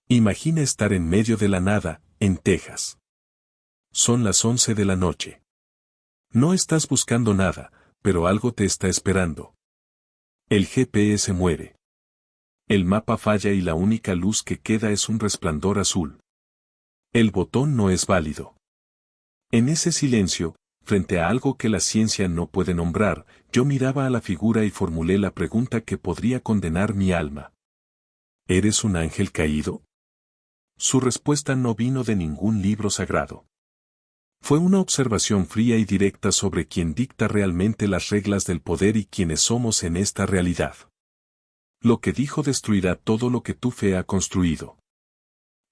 Imagina estar en medio de la nada, en Texas. Son las 11 de la noche. No estás buscando nada, pero algo te está esperando. El GPS muere. El mapa falla y la única luz que queda es un resplandor azul. El botón no es válido. En ese silencio, frente a algo que la ciencia no puede nombrar, yo miraba a la figura y formulé la pregunta que podría condenar mi alma. ¿Eres un ángel caído? Su respuesta no vino de ningún libro sagrado. Fue una observación fría y directa sobre quien dicta realmente las reglas del poder y quienes somos en esta realidad. Lo que dijo destruirá todo lo que tu fe ha construido.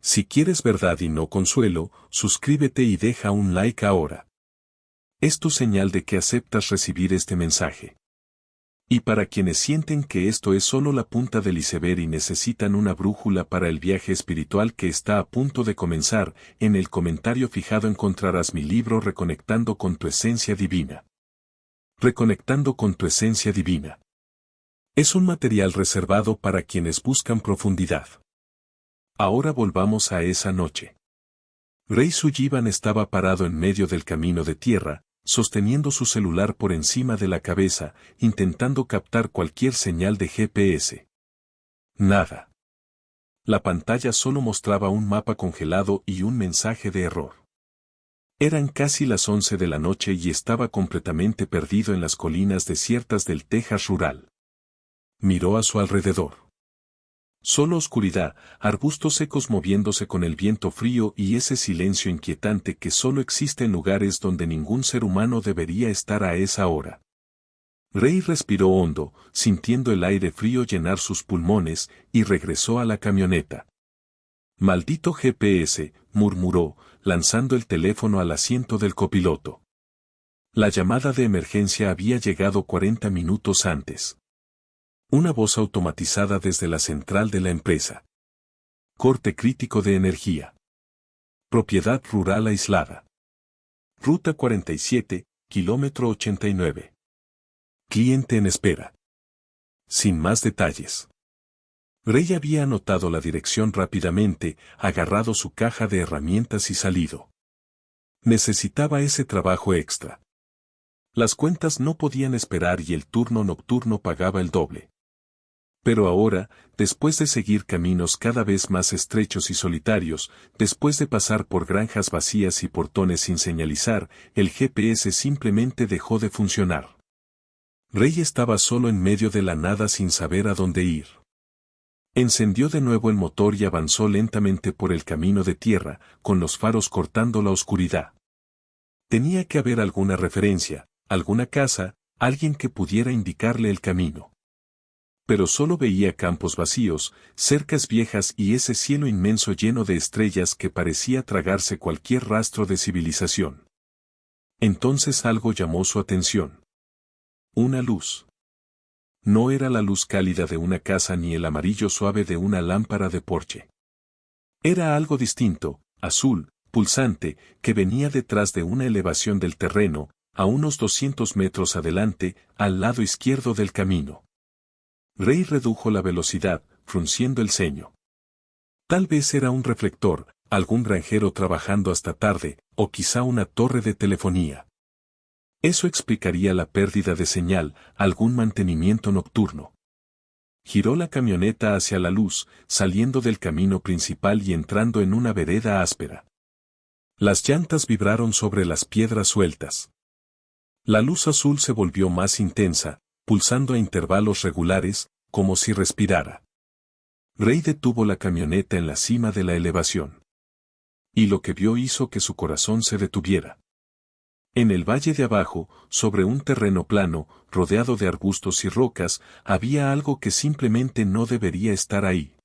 Si quieres verdad y no consuelo, suscríbete y deja un like ahora. Es tu señal de que aceptas recibir este mensaje. Y para quienes sienten que esto es solo la punta del iceberg y necesitan una brújula para el viaje espiritual que está a punto de comenzar, en el comentario fijado encontrarás mi libro Reconectando con tu esencia divina. Reconectando con tu esencia divina. Es un material reservado para quienes buscan profundidad. Ahora volvamos a esa noche. Rey Sullivan estaba parado en medio del camino de tierra, sosteniendo su celular por encima de la cabeza, intentando captar cualquier señal de GPS. Nada. La pantalla solo mostraba un mapa congelado y un mensaje de error. Eran casi las 11 de la noche y estaba completamente perdido en las colinas desiertas del Texas rural. Miró a su alrededor. Solo oscuridad, arbustos secos moviéndose con el viento frío y ese silencio inquietante que solo existe en lugares donde ningún ser humano debería estar a esa hora. Rey respiró hondo, sintiendo el aire frío llenar sus pulmones, y regresó a la camioneta. Maldito GPS, murmuró, lanzando el teléfono al asiento del copiloto. La llamada de emergencia había llegado 40 minutos antes. Una voz automatizada desde la central de la empresa. Corte crítico de energía. Propiedad rural aislada. Ruta 47, kilómetro 89. Cliente en espera. Sin más detalles. Rey había anotado la dirección rápidamente, agarrado su caja de herramientas y salido. Necesitaba ese trabajo extra. Las cuentas no podían esperar y el turno nocturno pagaba el doble. Pero ahora, después de seguir caminos cada vez más estrechos y solitarios, después de pasar por granjas vacías y portones sin señalizar, el GPS simplemente dejó de funcionar. Rey estaba solo en medio de la nada sin saber a dónde ir. Encendió de nuevo el motor y avanzó lentamente por el camino de tierra, con los faros cortando la oscuridad. Tenía que haber alguna referencia, alguna casa, alguien que pudiera indicarle el camino. Pero solo veía campos vacíos, cercas viejas y ese cielo inmenso lleno de estrellas que parecía tragarse cualquier rastro de civilización. Entonces algo llamó su atención. Una luz. No era la luz cálida de una casa ni el amarillo suave de una lámpara de porche. Era algo distinto, azul, pulsante, que venía detrás de una elevación del terreno, a unos 200 metros adelante, al lado izquierdo del camino. Rey redujo la velocidad, frunciendo el ceño. Tal vez era un reflector, algún granjero trabajando hasta tarde, o quizá una torre de telefonía. Eso explicaría la pérdida de señal, algún mantenimiento nocturno. Giró la camioneta hacia la luz, saliendo del camino principal y entrando en una vereda áspera. Las llantas vibraron sobre las piedras sueltas. La luz azul se volvió más intensa, pulsando a intervalos regulares, como si respirara. Rey detuvo la camioneta en la cima de la elevación. Y lo que vio hizo que su corazón se detuviera. En el valle de abajo, sobre un terreno plano, rodeado de arbustos y rocas, había algo que simplemente no debería estar ahí.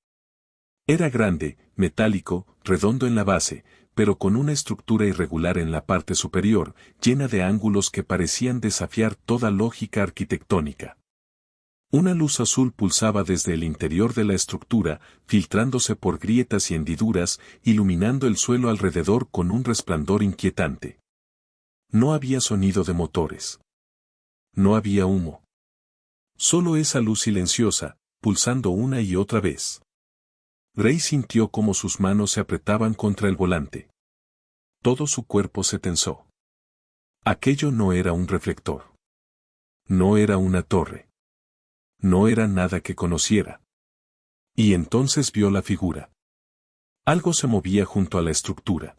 Era grande, metálico, redondo en la base, pero con una estructura irregular en la parte superior, llena de ángulos que parecían desafiar toda lógica arquitectónica. Una luz azul pulsaba desde el interior de la estructura, filtrándose por grietas y hendiduras, iluminando el suelo alrededor con un resplandor inquietante. No había sonido de motores. No había humo. Solo esa luz silenciosa, pulsando una y otra vez. Rey sintió cómo sus manos se apretaban contra el volante. Todo su cuerpo se tensó. Aquello no era un reflector. No era una torre. No era nada que conociera. Y entonces vio la figura. Algo se movía junto a la estructura.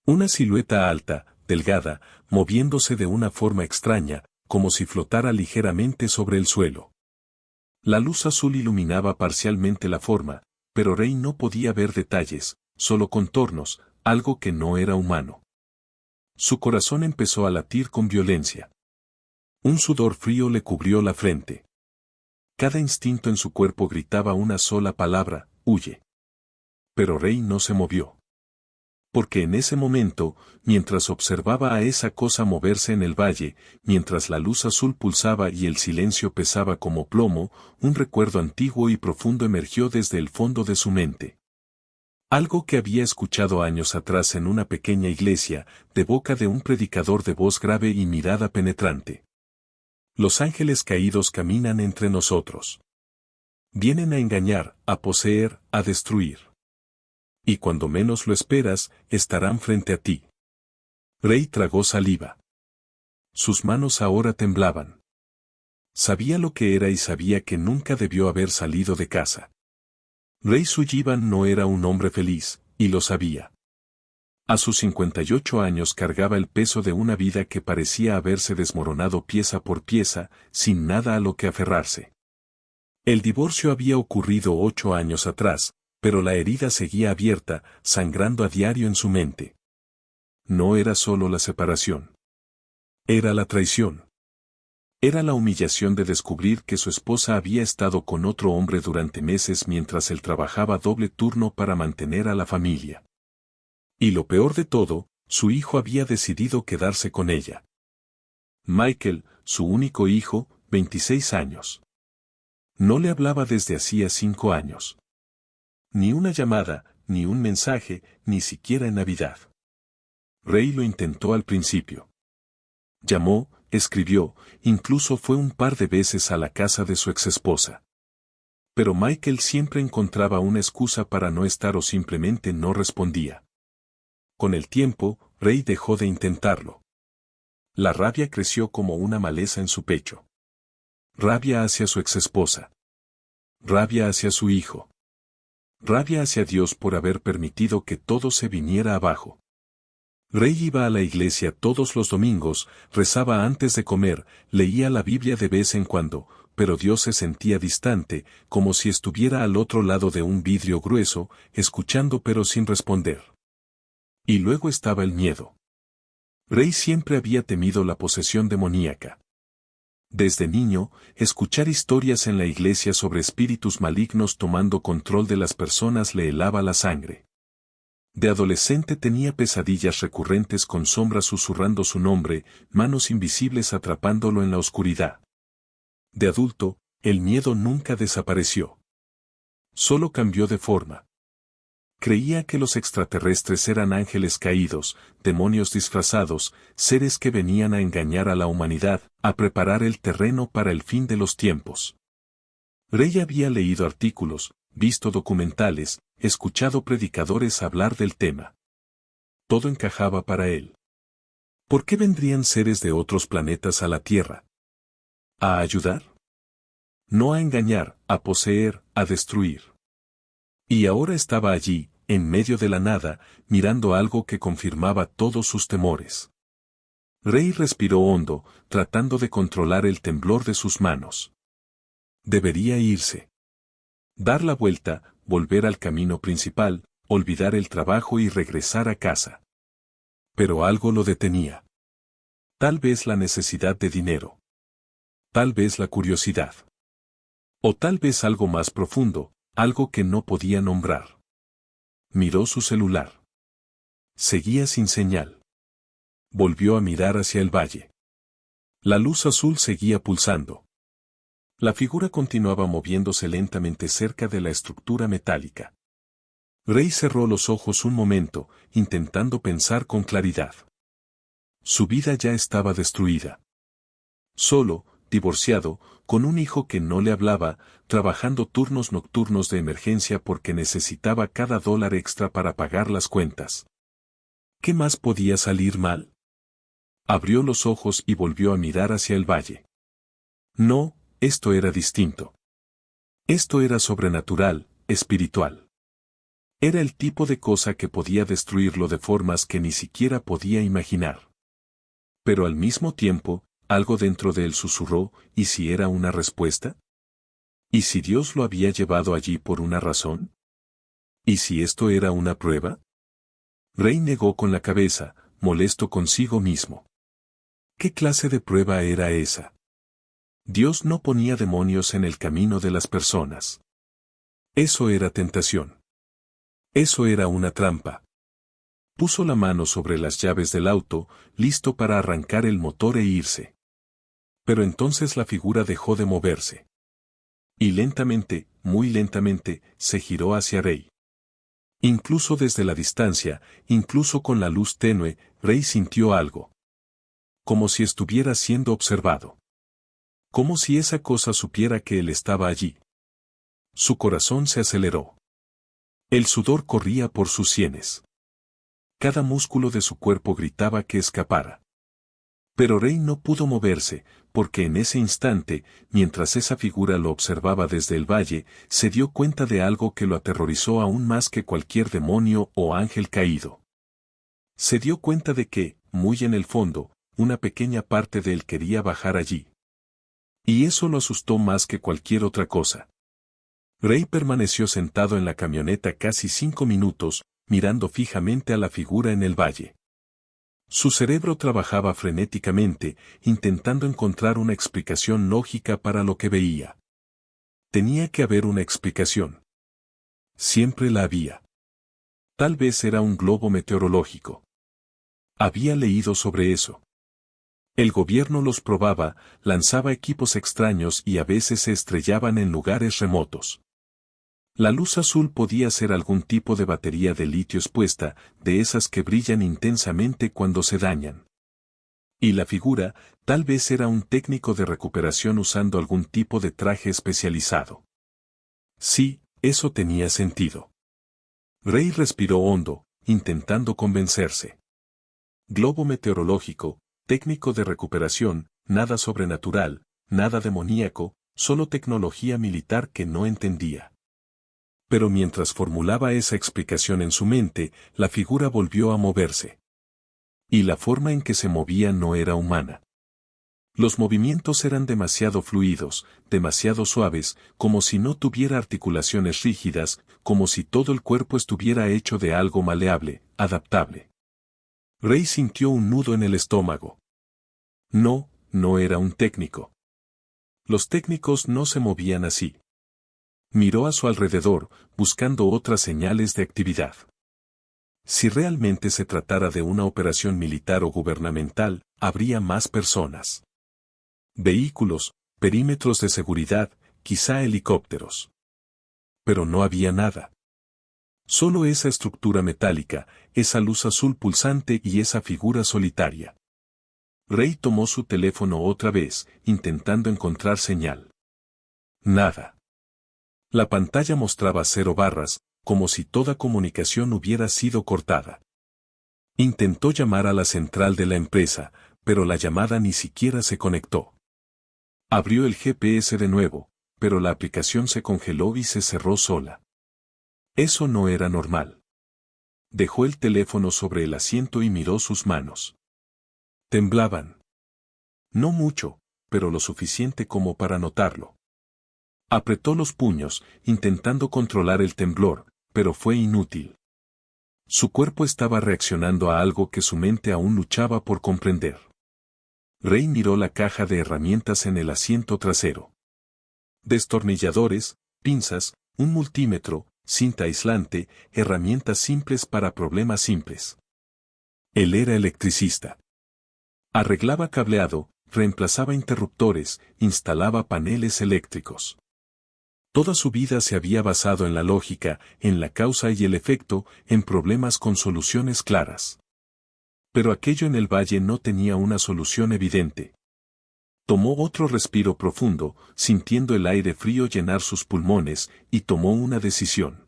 Una silueta alta, delgada, moviéndose de una forma extraña, como si flotara ligeramente sobre el suelo. La luz azul iluminaba parcialmente la forma, pero Rey no podía ver detalles, solo contornos, algo que no era humano. Su corazón empezó a latir con violencia. Un sudor frío le cubrió la frente. Cada instinto en su cuerpo gritaba una sola palabra: huye. Pero Rey no se movió. Porque en ese momento, mientras observaba a esa cosa moverse en el valle, mientras la luz azul pulsaba y el silencio pesaba como plomo, un recuerdo antiguo y profundo emergió desde el fondo de su mente. Algo que había escuchado años atrás en una pequeña iglesia, de boca de un predicador de voz grave y mirada penetrante. Los ángeles caídos caminan entre nosotros. Vienen a engañar, a poseer, a destruir. Y cuando menos lo esperas, estarán frente a ti. Rey tragó saliva. Sus manos ahora temblaban. Sabía lo que era y sabía que nunca debió haber salido de casa. Rey Sullivan no era un hombre feliz, y lo sabía. A sus 58 años cargaba el peso de una vida que parecía haberse desmoronado pieza por pieza, sin nada a lo que aferrarse. El divorcio había ocurrido 8 años atrás, pero la herida seguía abierta, sangrando a diario en su mente. No era solo la separación. Era la traición. Era la humillación de descubrir que su esposa había estado con otro hombre durante meses mientras él trabajaba doble turno para mantener a la familia. Y lo peor de todo, su hijo había decidido quedarse con ella. Michael, su único hijo, 26 años. No le hablaba desde hacía 5 años. Ni una llamada, ni un mensaje, ni siquiera en Navidad. Rey lo intentó al principio. Llamó, escribió, incluso fue un par de veces a la casa de su exesposa. Pero Michael siempre encontraba una excusa para no estar o simplemente no respondía. Con el tiempo, Rey dejó de intentarlo. La rabia creció como una maleza en su pecho. Rabia hacia su exesposa. Rabia hacia su hijo. Rabia hacia Dios por haber permitido que todo se viniera abajo. Rey iba a la iglesia todos los domingos, rezaba antes de comer, leía la Biblia de vez en cuando, pero Dios se sentía distante, como si estuviera al otro lado de un vidrio grueso, escuchando pero sin responder. Y luego estaba el miedo. Rey siempre había temido la posesión demoníaca. Desde niño, escuchar historias en la iglesia sobre espíritus malignos tomando control de las personas le helaba la sangre. De adolescente tenía pesadillas recurrentes con sombras susurrando su nombre, manos invisibles atrapándolo en la oscuridad. De adulto, el miedo nunca desapareció. Solo cambió de forma. Creía que los extraterrestres eran ángeles caídos, demonios disfrazados, seres que venían a engañar a la humanidad, a preparar el terreno para el fin de los tiempos. Rey había leído artículos, visto documentales, escuchado predicadores hablar del tema. Todo encajaba para él. ¿Por qué vendrían seres de otros planetas a la Tierra? ¿A ayudar? No a engañar, a poseer, a destruir. Y ahora estaba allí, en medio de la nada, mirando algo que confirmaba todos sus temores. Rey respiró hondo, tratando de controlar el temblor de sus manos. Debería irse. Dar la vuelta, volver al camino principal, olvidar el trabajo y regresar a casa. Pero algo lo detenía. Tal vez la necesidad de dinero. Tal vez la curiosidad. O tal vez algo más profundo, algo que no podía nombrar. Miró su celular. Seguía sin señal. Volvió a mirar hacia el valle. La luz azul seguía pulsando. La figura continuaba moviéndose lentamente cerca de la estructura metálica. Rey cerró los ojos un momento, intentando pensar con claridad. Su vida ya estaba destruida. Solo, divorciado, con un hijo que no le hablaba, trabajando turnos nocturnos de emergencia porque necesitaba cada dólar extra para pagar las cuentas. ¿Qué más podía salir mal? Abrió los ojos y volvió a mirar hacia el valle. No, esto era distinto. Esto era sobrenatural, espiritual. Era el tipo de cosa que podía destruirlo de formas que ni siquiera podía imaginar. Pero al mismo tiempo, algo dentro de él susurró, ¿y si era una respuesta? ¿Y si Dios lo había llevado allí por una razón? ¿Y si esto era una prueba? Rey negó con la cabeza, molesto consigo mismo. ¿Qué clase de prueba era esa? Dios no ponía demonios en el camino de las personas. Eso era tentación. Eso era una trampa. Puso la mano sobre las llaves del auto, listo para arrancar el motor e irse. Pero entonces la figura dejó de moverse. Y lentamente, muy lentamente, se giró hacia Rey. Incluso desde la distancia, incluso con la luz tenue, Rey sintió algo. Como si estuviera siendo observado. Como si esa cosa supiera que él estaba allí. Su corazón se aceleró. El sudor corría por sus sienes. Cada músculo de su cuerpo gritaba que escapara. Pero Rey no pudo moverse, porque en ese instante, mientras esa figura lo observaba desde el valle, se dio cuenta de algo que lo aterrorizó aún más que cualquier demonio o ángel caído. Se dio cuenta de que, muy en el fondo, una pequeña parte de él quería bajar allí. Y eso lo asustó más que cualquier otra cosa. Rey permaneció sentado en la camioneta casi 5 minutos, mirando fijamente a la figura en el valle. Su cerebro trabajaba frenéticamente, intentando encontrar una explicación lógica para lo que veía. Tenía que haber una explicación. Siempre la había. Tal vez era un globo meteorológico. Había leído sobre eso. El gobierno los probaba, lanzaba equipos extraños y a veces se estrellaban en lugares remotos. La luz azul podía ser algún tipo de batería de litio expuesta, de esas que brillan intensamente cuando se dañan. Y la figura, tal vez era un técnico de recuperación usando algún tipo de traje especializado. Sí, eso tenía sentido. Rey respiró hondo, intentando convencerse. Globo meteorológico, técnico de recuperación, nada sobrenatural, nada demoníaco, solo tecnología militar que no entendía. Pero mientras formulaba esa explicación en su mente, la figura volvió a moverse. Y la forma en que se movía no era humana. Los movimientos eran demasiado fluidos, demasiado suaves, como si no tuviera articulaciones rígidas, como si todo el cuerpo estuviera hecho de algo maleable, adaptable. Rey sintió un nudo en el estómago. No, no era un técnico. Los técnicos no se movían así. Miró a su alrededor, buscando otras señales de actividad. Si realmente se tratara de una operación militar o gubernamental, habría más personas. Vehículos, perímetros de seguridad, quizá helicópteros. Pero no había nada. Solo esa estructura metálica, esa luz azul pulsante y esa figura solitaria. Rey tomó su teléfono otra vez, intentando encontrar señal. Nada. La pantalla mostraba 0 barras, como si toda comunicación hubiera sido cortada. Intentó llamar a la central de la empresa, pero la llamada ni siquiera se conectó. Abrió el GPS de nuevo, pero la aplicación se congeló y se cerró sola. Eso no era normal. Dejó el teléfono sobre el asiento y miró sus manos. Temblaban. No mucho, pero lo suficiente como para notarlo. Apretó los puños, intentando controlar el temblor, pero fue inútil. Su cuerpo estaba reaccionando a algo que su mente aún luchaba por comprender. Rey miró la caja de herramientas en el asiento trasero. Destornilladores, pinzas, un multímetro, cinta aislante, herramientas simples para problemas simples. Él era electricista. Arreglaba cableado, reemplazaba interruptores, instalaba paneles eléctricos. Toda su vida se había basado en la lógica, en la causa y el efecto, en problemas con soluciones claras. Pero aquello en el valle no tenía una solución evidente. Tomó otro respiro profundo, sintiendo el aire frío llenar sus pulmones, y tomó una decisión.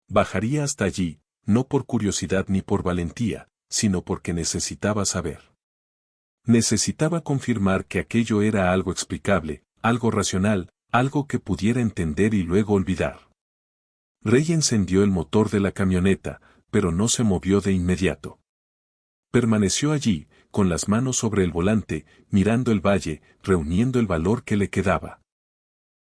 Bajaría hasta allí, no por curiosidad ni por valentía, sino porque necesitaba saber. Necesitaba confirmar que aquello era algo explicable, algo racional, algo que pudiera entender y luego olvidar. Ray encendió el motor de la camioneta, pero no se movió de inmediato. Permaneció allí, con las manos sobre el volante, mirando el valle, reuniendo el valor que le quedaba.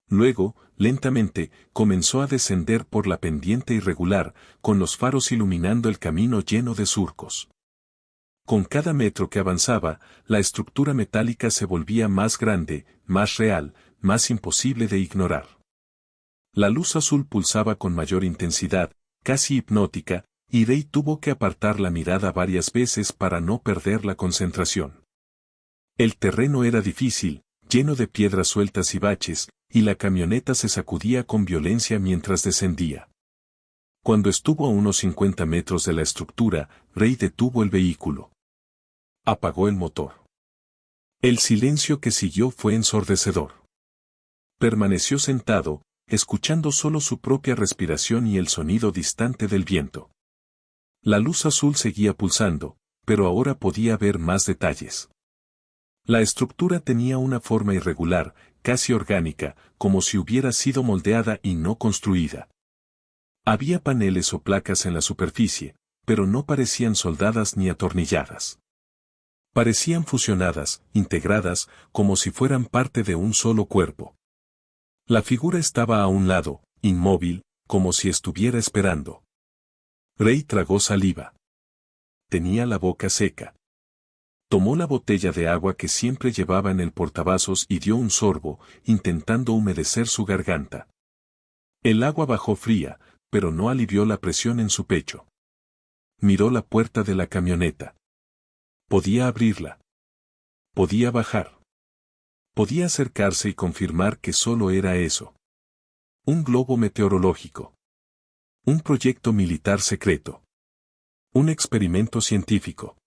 Luego, lentamente, comenzó a descender por la pendiente irregular, con los faros iluminando el camino lleno de surcos. Con cada metro que avanzaba, la estructura metálica se volvía más grande, más real, más imposible de ignorar. La luz azul pulsaba con mayor intensidad, casi hipnótica, y Ray tuvo que apartar la mirada varias veces para no perder la concentración. El terreno era difícil, lleno de piedras sueltas y baches, y la camioneta se sacudía con violencia mientras descendía. Cuando estuvo a unos 50 metros de la estructura, Ray detuvo el vehículo. Apagó el motor. El silencio que siguió fue ensordecedor. Permaneció sentado, escuchando solo su propia respiración y el sonido distante del viento. La luz azul seguía pulsando, pero ahora podía ver más detalles. La estructura tenía una forma irregular, casi orgánica, como si hubiera sido moldeada y no construida. Había paneles o placas en la superficie, pero no parecían soldadas ni atornilladas. Parecían fusionadas, integradas, como si fueran parte de un solo cuerpo. La figura estaba a un lado, inmóvil, como si estuviera esperando. Ray tragó saliva. Tenía la boca seca. Tomó la botella de agua que siempre llevaba en el portavasos y dio un sorbo, intentando humedecer su garganta. El agua bajó fría, pero no alivió la presión en su pecho. Miró la puerta de la camioneta. Podía abrirla. Podía bajar. Podía acercarse y confirmar que solo era eso. Un globo meteorológico. Un proyecto militar secreto. Un experimento científico.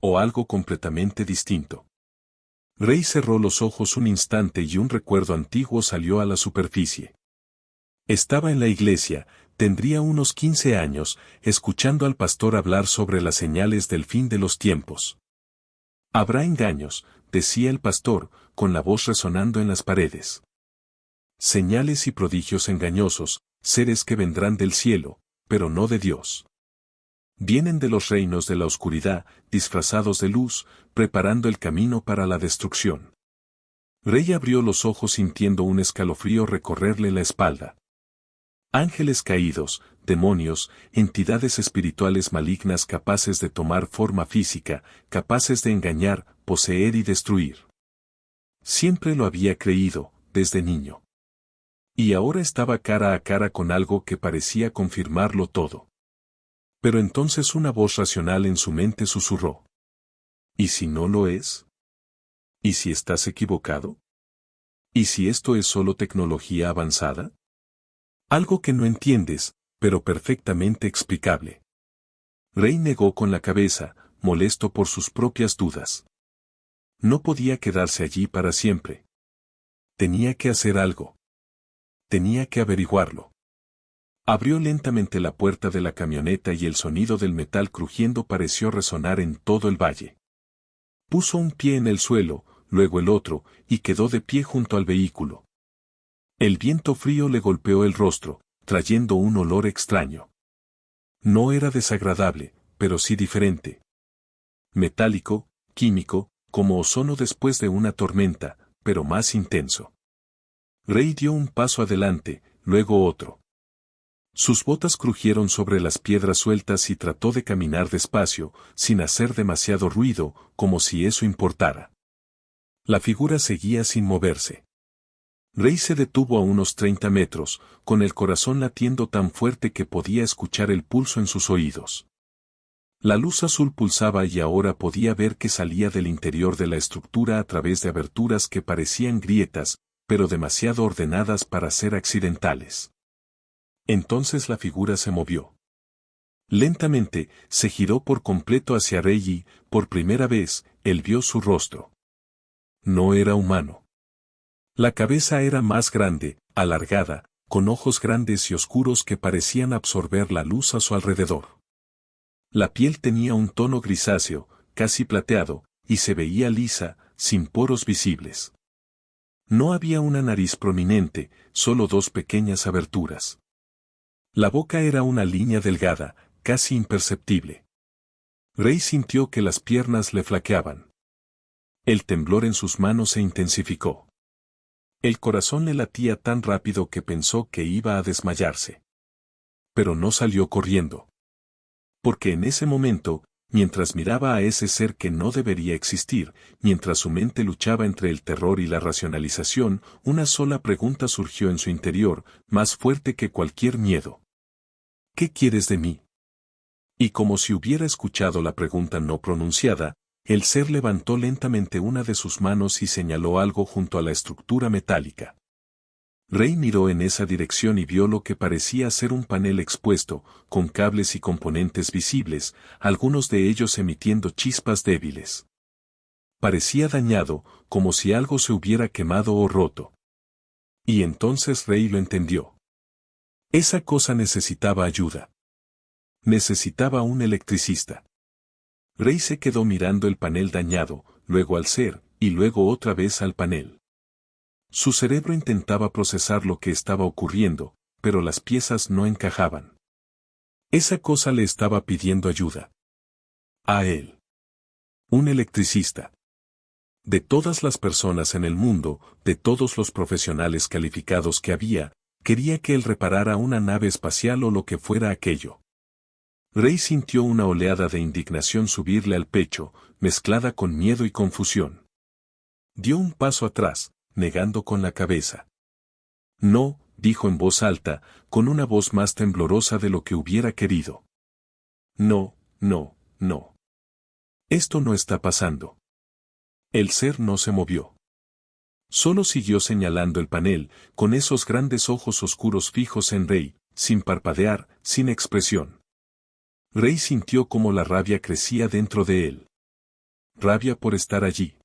O algo completamente distinto. Ray cerró los ojos un instante y un recuerdo antiguo salió a la superficie. Estaba en la iglesia, tendría unos 15 años, escuchando al pastor hablar sobre las señales del fin de los tiempos. Habrá engaños, decía el pastor, con la voz resonando en las paredes. Señales y prodigios engañosos, seres que vendrán del cielo, pero no de Dios. Vienen de los reinos de la oscuridad, disfrazados de luz, preparando el camino para la destrucción. Ray abrió los ojos sintiendo un escalofrío recorrerle la espalda. Ángeles caídos, demonios, entidades espirituales malignas capaces de tomar forma física, capaces de engañar, poseer y destruir. Siempre lo había creído, desde niño. Y ahora estaba cara a cara con algo que parecía confirmarlo todo. Pero entonces una voz racional en su mente susurró. ¿Y si no lo es? ¿Y si estás equivocado? ¿Y si esto es solo tecnología avanzada? Algo que no entiendes, pero perfectamente explicable. Ray negó con la cabeza, molesto por sus propias dudas. No podía quedarse allí para siempre. Tenía que hacer algo. Tenía que averiguarlo. Abrió lentamente la puerta de la camioneta y el sonido del metal crujiendo pareció resonar en todo el valle. Puso un pie en el suelo, luego el otro, y quedó de pie junto al vehículo. El viento frío le golpeó el rostro, trayendo un olor extraño. No era desagradable, pero sí diferente. Metálico, químico, como ozono después de una tormenta, pero más intenso. Ray dio un paso adelante, luego otro. Sus botas crujieron sobre las piedras sueltas y trató de caminar despacio, sin hacer demasiado ruido, como si eso importara. La figura seguía sin moverse. Ray se detuvo a unos 30 metros, con el corazón latiendo tan fuerte que podía escuchar el pulso en sus oídos. La luz azul pulsaba y ahora podía ver que salía del interior de la estructura a través de aberturas que parecían grietas, pero demasiado ordenadas para ser accidentales. Entonces la figura se movió. Lentamente, se giró por completo hacia Ray y, por primera vez, él vio su rostro. No era humano. La cabeza era más grande, alargada, con ojos grandes y oscuros que parecían absorber la luz a su alrededor. La piel tenía un tono grisáceo, casi plateado, y se veía lisa, sin poros visibles. No había una nariz prominente, solo dos pequeñas aberturas. La boca era una línea delgada, casi imperceptible. Rey sintió que las piernas le flaqueaban. El temblor en sus manos se intensificó. El corazón le latía tan rápido que pensó que iba a desmayarse. Pero no salió corriendo. Porque en ese momento, mientras miraba a ese ser que no debería existir, mientras su mente luchaba entre el terror y la racionalización, una sola pregunta surgió en su interior, más fuerte que cualquier miedo. ¿Qué quieres de mí? Y como si hubiera escuchado la pregunta no pronunciada, el ser levantó lentamente una de sus manos y señaló algo junto a la estructura metálica. Rey miró en esa dirección y vio lo que parecía ser un panel expuesto, con cables y componentes visibles, algunos de ellos emitiendo chispas débiles. Parecía dañado, como si algo se hubiera quemado o roto. Y entonces Rey lo entendió. Esa cosa necesitaba ayuda. Necesitaba un electricista. Rey se quedó mirando el panel dañado, luego al ser, y luego otra vez al panel. Su cerebro intentaba procesar lo que estaba ocurriendo, pero las piezas no encajaban. Esa cosa le estaba pidiendo ayuda. A él. Un electricista. De todas las personas en el mundo, de todos los profesionales calificados que había, quería que él reparara una nave espacial o lo que fuera aquello. Rey sintió una oleada de indignación subirle al pecho, mezclada con miedo y confusión. Dio un paso atrás, negando con la cabeza. No, dijo en voz alta, con una voz más temblorosa de lo que hubiera querido. No, no, no. Esto no está pasando. El ser no se movió. Solo siguió señalando el panel, con esos grandes ojos oscuros fijos en Rey, sin parpadear, sin expresión. Rey sintió cómo la rabia crecía dentro de él. Rabia por estar allí.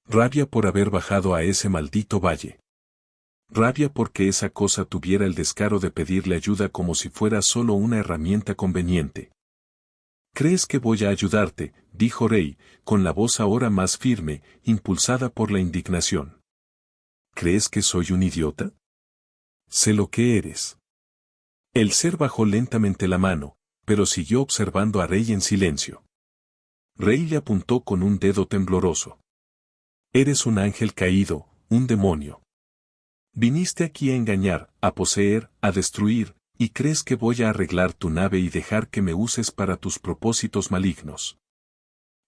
Rabia por haber bajado a ese maldito valle. Rabia porque esa cosa tuviera el descaro de pedirle ayuda como si fuera solo una herramienta conveniente. ¿Crees que voy a ayudarte?, dijo Rey, con la voz ahora más firme, impulsada por la indignación. ¿Crees que soy un idiota? Sé lo que eres. El ser bajó lentamente la mano, pero siguió observando a Rey en silencio. Rey le apuntó con un dedo tembloroso. Eres un ángel caído, un demonio. Viniste aquí a engañar, a poseer, a destruir, y crees que voy a arreglar tu nave y dejar que me uses para tus propósitos malignos.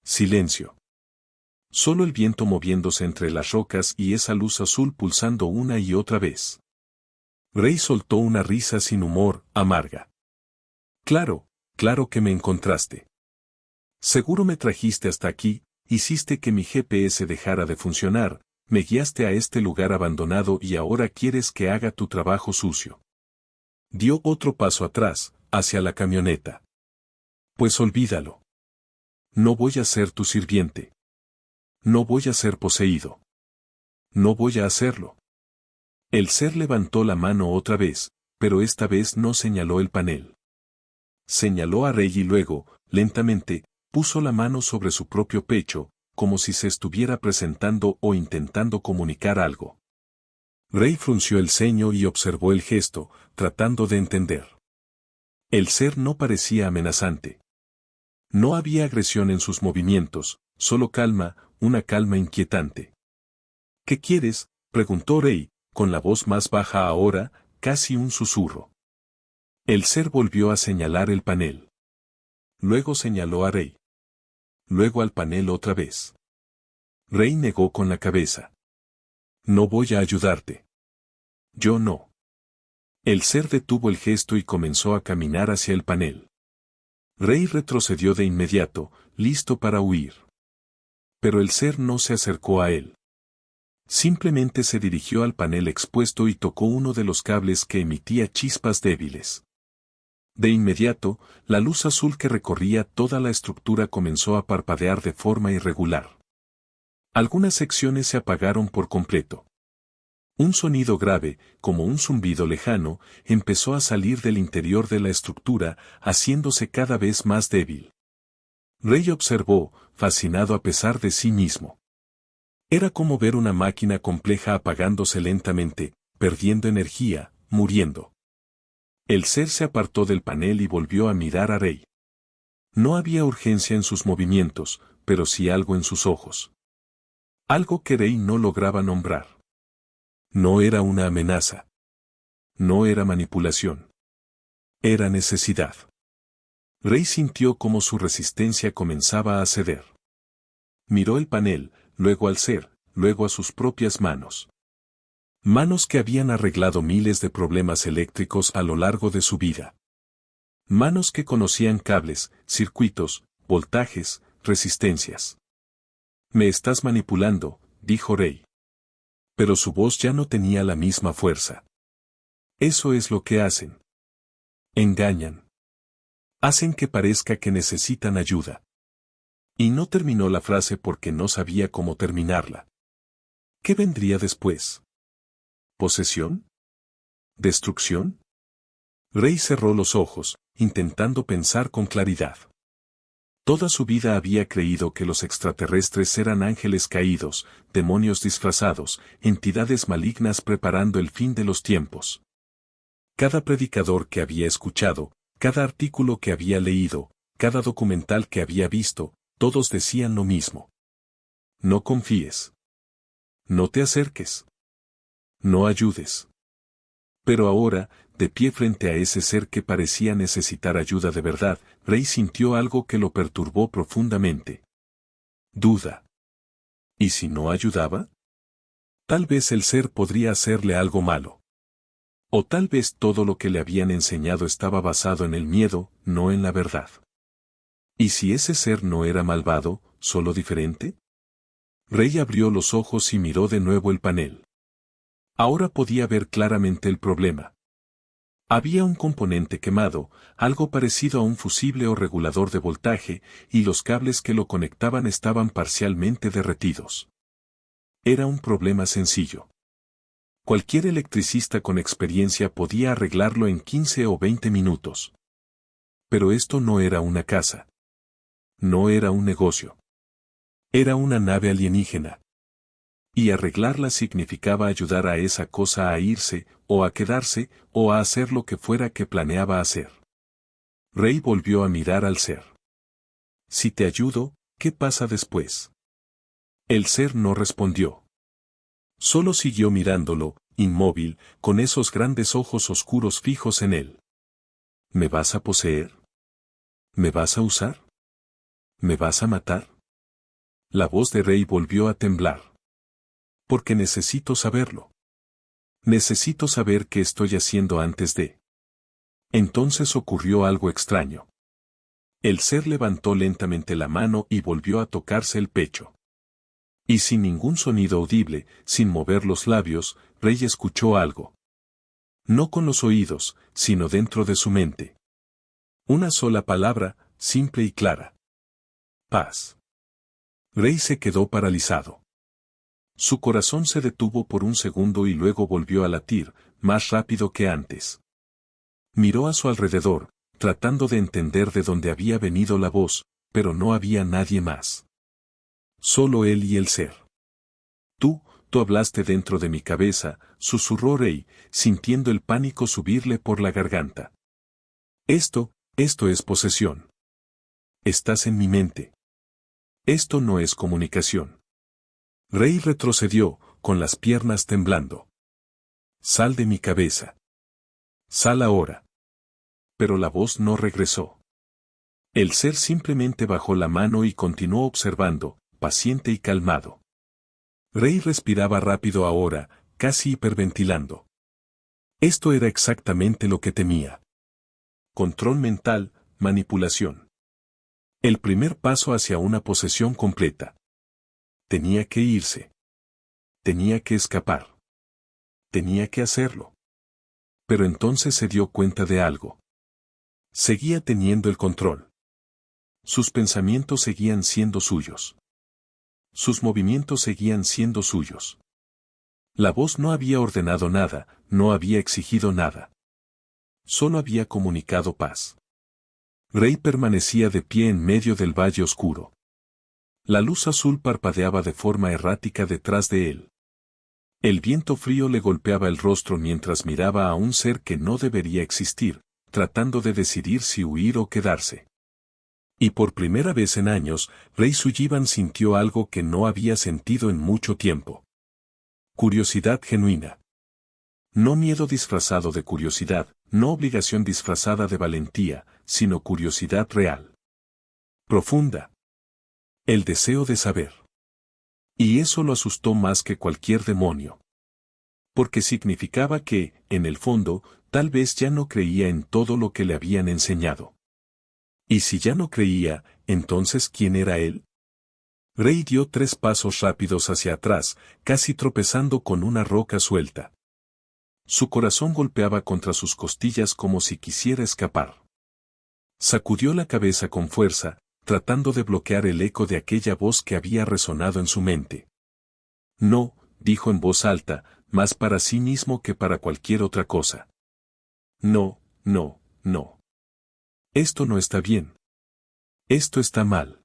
Silencio. Solo el viento moviéndose entre las rocas y esa luz azul pulsando una y otra vez. Rey soltó una risa sin humor, amarga. Claro, claro que me encontraste. Seguro me trajiste hasta aquí, hiciste que mi GPS dejara de funcionar, me guiaste a este lugar abandonado y ahora quieres que haga tu trabajo sucio. Dio otro paso atrás, hacia la camioneta. Pues olvídalo. No voy a ser tu sirviente. No voy a ser poseído. No voy a hacerlo. El ser levantó la mano otra vez, pero esta vez no señaló el panel. Señaló a Rey y luego, lentamente, puso la mano sobre su propio pecho, como si se estuviera presentando o intentando comunicar algo. Rey frunció el ceño y observó el gesto, tratando de entender. El ser no parecía amenazante. No había agresión en sus movimientos, solo calma, una calma inquietante. ¿Qué quieres?, preguntó Rey, con la voz más baja ahora, casi un susurro. El ser volvió a señalar el panel. Luego señaló a Rey. Luego al panel otra vez. Rey negó con la cabeza. No voy a ayudarte. Yo no. El ser detuvo el gesto y comenzó a caminar hacia el panel. Rey retrocedió de inmediato, listo para huir. Pero el ser no se acercó a él. Simplemente se dirigió al panel expuesto y tocó uno de los cables que emitía chispas débiles. De inmediato, la luz azul que recorría toda la estructura comenzó a parpadear de forma irregular. Algunas secciones se apagaron por completo. Un sonido grave, como un zumbido lejano, empezó a salir del interior de la estructura, haciéndose cada vez más débil. Rey observó, fascinado a pesar de sí mismo. Era como ver una máquina compleja apagándose lentamente, perdiendo energía, muriendo. El ser se apartó del panel y volvió a mirar a Rey. No había urgencia en sus movimientos, pero sí algo en sus ojos. Algo que Rey no lograba nombrar. No era una amenaza. No era manipulación. Era necesidad. Rey sintió como su resistencia comenzaba a ceder. Miró el panel, luego al ser, luego a sus propias manos. Manos que habían arreglado miles de problemas eléctricos a lo largo de su vida. Manos que conocían cables, circuitos, voltajes, resistencias. Me estás manipulando, dijo Rey. Pero su voz ya no tenía la misma fuerza. Eso es lo que hacen. Engañan. Hacen que parezca que necesitan ayuda. Y no terminó la frase porque no sabía cómo terminarla. ¿Qué vendría después? ¿Posesión? ¿Destrucción? Rey cerró los ojos, intentando pensar con claridad. Toda su vida había creído que los extraterrestres eran ángeles caídos, demonios disfrazados, entidades malignas preparando el fin de los tiempos. Cada predicador que había escuchado, cada artículo que había leído, cada documental que había visto, todos decían lo mismo. No confíes. No te acerques. No ayudes. Pero ahora, de pie frente a ese ser que parecía necesitar ayuda de verdad, Rey sintió algo que lo perturbó profundamente. Duda. ¿Y si no ayudaba? Tal vez el ser podría hacerle algo malo. O tal vez todo lo que le habían enseñado estaba basado en el miedo, no en la verdad. ¿Y si ese ser no era malvado, solo diferente? Rey abrió los ojos y miró de nuevo el panel. Ahora podía ver claramente el problema. Había un componente quemado, algo parecido a un fusible o regulador de voltaje, y los cables que lo conectaban estaban parcialmente derretidos. Era un problema sencillo. Cualquier electricista con experiencia podía arreglarlo en 15 o 20 minutos. Pero esto no era una casa. No era un negocio. Era una nave alienígena. Y arreglarla significaba ayudar a esa cosa a irse, o a quedarse, o a hacer lo que fuera que planeaba hacer. Rey volvió a mirar al ser. Si te ayudo, ¿qué pasa después? El ser no respondió. Solo siguió mirándolo, inmóvil, con esos grandes ojos oscuros fijos en él. ¿Me vas a poseer? ¿Me vas a usar? ¿Me vas a matar? La voz de Rey volvió a temblar. Porque necesito saberlo. Necesito saber qué estoy haciendo antes de. Entonces ocurrió algo extraño. El ser levantó lentamente la mano y volvió a tocarse el pecho. Y sin ningún sonido audible, sin mover los labios, Rey escuchó algo. No con los oídos, sino dentro de su mente. Una sola palabra, simple y clara. Paz. Rey se quedó paralizado. Su corazón se detuvo por un segundo y luego volvió a latir, más rápido que antes. Miró a su alrededor, tratando de entender de dónde había venido la voz, pero no había nadie más. Solo él y el ser. Tú hablaste dentro de mi cabeza, susurró Rey, sintiendo el pánico subirle por la garganta. Esto es posesión. Estás en mi mente. Esto no es comunicación. Rey retrocedió, con las piernas temblando. Sal de mi cabeza. Sal ahora. Pero la voz no regresó. El ser simplemente bajó la mano y continuó observando, paciente y calmado. Rey respiraba rápido ahora, casi hiperventilando. Esto era exactamente lo que temía. Control mental, manipulación. El primer paso hacia una posesión completa. Tenía que irse. Tenía que escapar. Tenía que hacerlo. Pero entonces se dio cuenta de algo. Seguía teniendo el control. Sus pensamientos seguían siendo suyos. Sus movimientos seguían siendo suyos. La voz no había ordenado nada, no había exigido nada. Solo había comunicado paz. Rey permanecía de pie en medio del valle oscuro. La luz azul parpadeaba de forma errática detrás de él. El viento frío le golpeaba el rostro mientras miraba a un ser que no debería existir, tratando de decidir si huir o quedarse. Y por primera vez en años, Rey Sullivan sintió algo que no había sentido en mucho tiempo. Curiosidad genuina. No miedo disfrazado de curiosidad, no obligación disfrazada de valentía, sino curiosidad real. Profunda. El deseo de saber. Y eso lo asustó más que cualquier demonio. Porque significaba que, en el fondo, tal vez ya no creía en todo lo que le habían enseñado. Y si ya no creía, entonces ¿quién era él? Rey dio 3 pasos rápidos hacia atrás, casi tropezando con una roca suelta. Su corazón golpeaba contra sus costillas como si quisiera escapar. Sacudió la cabeza con fuerza, tratando de bloquear el eco de aquella voz que había resonado en su mente. No, dijo en voz alta, más para sí mismo que para cualquier otra cosa. No, no, no. Esto no está bien. Esto está mal.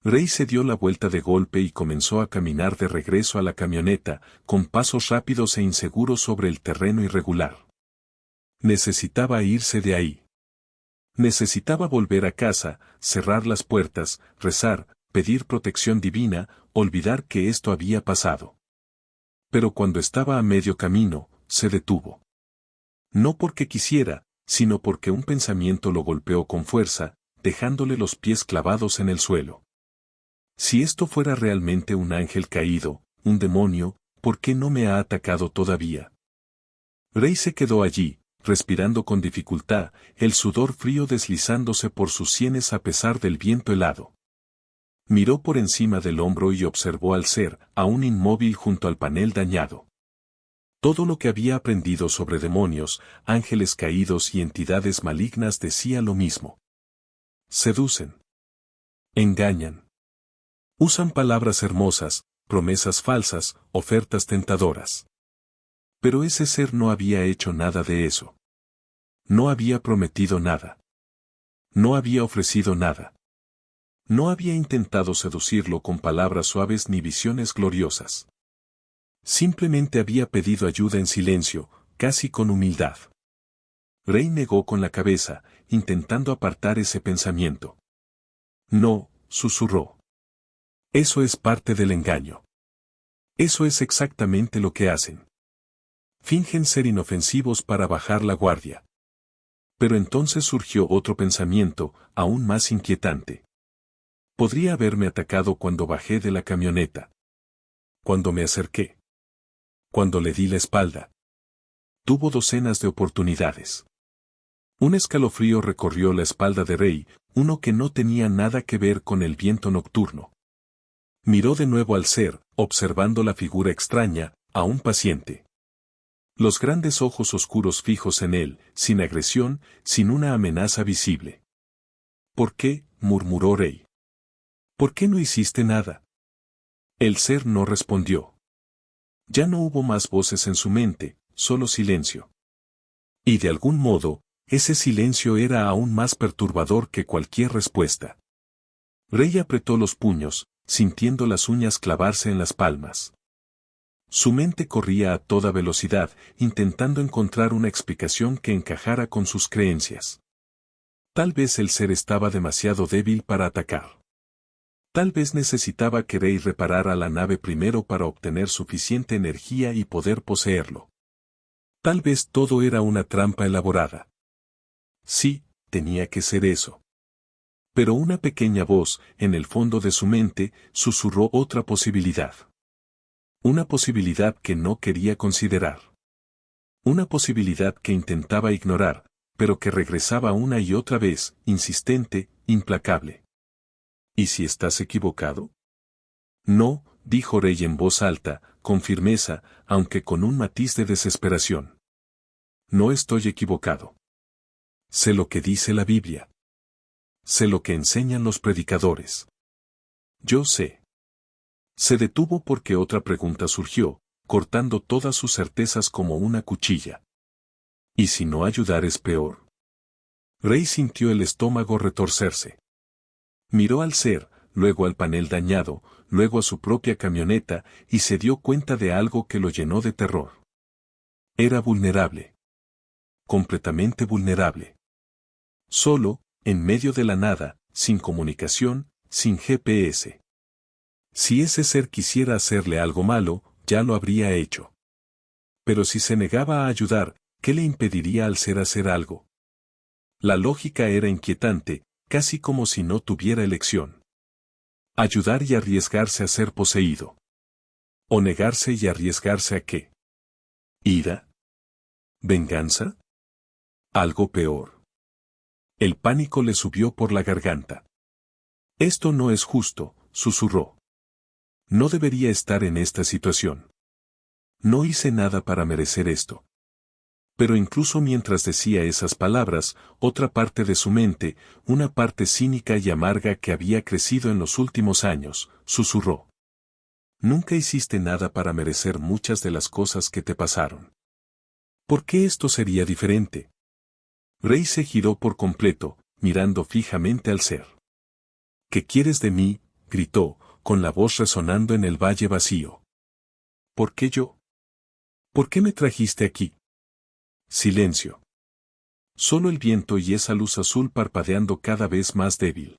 Rey se dio la vuelta de golpe y comenzó a caminar de regreso a la camioneta, con pasos rápidos e inseguros sobre el terreno irregular. Necesitaba irse de ahí. Necesitaba volver a casa, cerrar las puertas, rezar, pedir protección divina, olvidar que esto había pasado. Pero cuando estaba a medio camino, se detuvo. No porque quisiera, sino porque un pensamiento lo golpeó con fuerza, dejándole los pies clavados en el suelo. Si esto fuera realmente un ángel caído, un demonio, ¿por qué no me ha atacado todavía? Rey se quedó allí, respirando con dificultad, el sudor frío deslizándose por sus sienes a pesar del viento helado. Miró por encima del hombro y observó al ser, aún inmóvil junto al panel dañado. Todo lo que había aprendido sobre demonios, ángeles caídos y entidades malignas decía lo mismo. Seducen. Engañan. Usan palabras hermosas, promesas falsas, ofertas tentadoras. Pero ese ser no había hecho nada de eso. No había prometido nada. No había ofrecido nada. No había intentado seducirlo con palabras suaves ni visiones gloriosas. Simplemente había pedido ayuda en silencio, casi con humildad. Rey negó con la cabeza, intentando apartar ese pensamiento. No, susurró. Eso es parte del engaño. Eso es exactamente lo que hacen. Fingen ser inofensivos para bajar la guardia. Pero entonces surgió otro pensamiento, aún más inquietante. Podría haberme atacado cuando bajé de la camioneta. Cuando me acerqué. Cuando le di la espalda. Tuvo docenas de oportunidades. Un escalofrío recorrió la espalda de Rey, uno que no tenía nada que ver con el viento nocturno. Miró de nuevo al ser, observando la figura extraña, aún paciente. Los grandes ojos oscuros fijos en él, sin agresión, sin una amenaza visible. ¿Por qué? Murmuró Rey. ¿Por qué no hiciste nada? El ser no respondió. Ya no hubo más voces en su mente, solo silencio. Y de algún modo, ese silencio era aún más perturbador que cualquier respuesta. Rey apretó los puños, sintiendo las uñas clavarse en las palmas. Su mente corría a toda velocidad, intentando encontrar una explicación que encajara con sus creencias. Tal vez el ser estaba demasiado débil para atacar. Tal vez necesitaba que Rey reparara la nave primero para obtener suficiente energía y poder poseerlo. Tal vez todo era una trampa elaborada. Sí, tenía que ser eso. Pero una pequeña voz, en el fondo de su mente, susurró otra posibilidad. Una posibilidad que no quería considerar. Una posibilidad que intentaba ignorar, pero que regresaba una y otra vez, insistente, implacable. ¿Y si estás equivocado? No, dijo Rey en voz alta, con firmeza, aunque con un matiz de desesperación. No estoy equivocado. Sé lo que dice la Biblia. Sé lo que enseñan los predicadores. Yo sé. Se detuvo porque otra pregunta surgió, cortando todas sus certezas como una cuchilla. ¿Y si no ayudar es peor? Rey sintió el estómago retorcerse. Miró al ser, luego al panel dañado, luego a su propia camioneta, y se dio cuenta de algo que lo llenó de terror. Era vulnerable. Completamente vulnerable. Solo, en medio de la nada, sin comunicación, sin GPS. Si ese ser quisiera hacerle algo malo, ya lo habría hecho. Pero si se negaba a ayudar, ¿qué le impediría al ser hacer algo? La lógica era inquietante, casi como si no tuviera elección. Ayudar y arriesgarse a ser poseído. O negarse y arriesgarse a qué. ¿Ira? ¿Venganza? Algo peor. El pánico le subió por la garganta. Esto no es justo, susurró. No debería estar en esta situación. No hice nada para merecer esto. Pero incluso mientras decía esas palabras, otra parte de su mente, una parte cínica y amarga que había crecido en los últimos años, susurró. Nunca hiciste nada para merecer muchas de las cosas que te pasaron. ¿Por qué esto sería diferente? Rey se giró por completo, mirando fijamente al ser. ¿Qué quieres de mí?, gritó, con la voz resonando en el valle vacío. ¿Por qué yo? ¿Por qué me trajiste aquí? Silencio. Solo el viento y esa luz azul parpadeando cada vez más débil.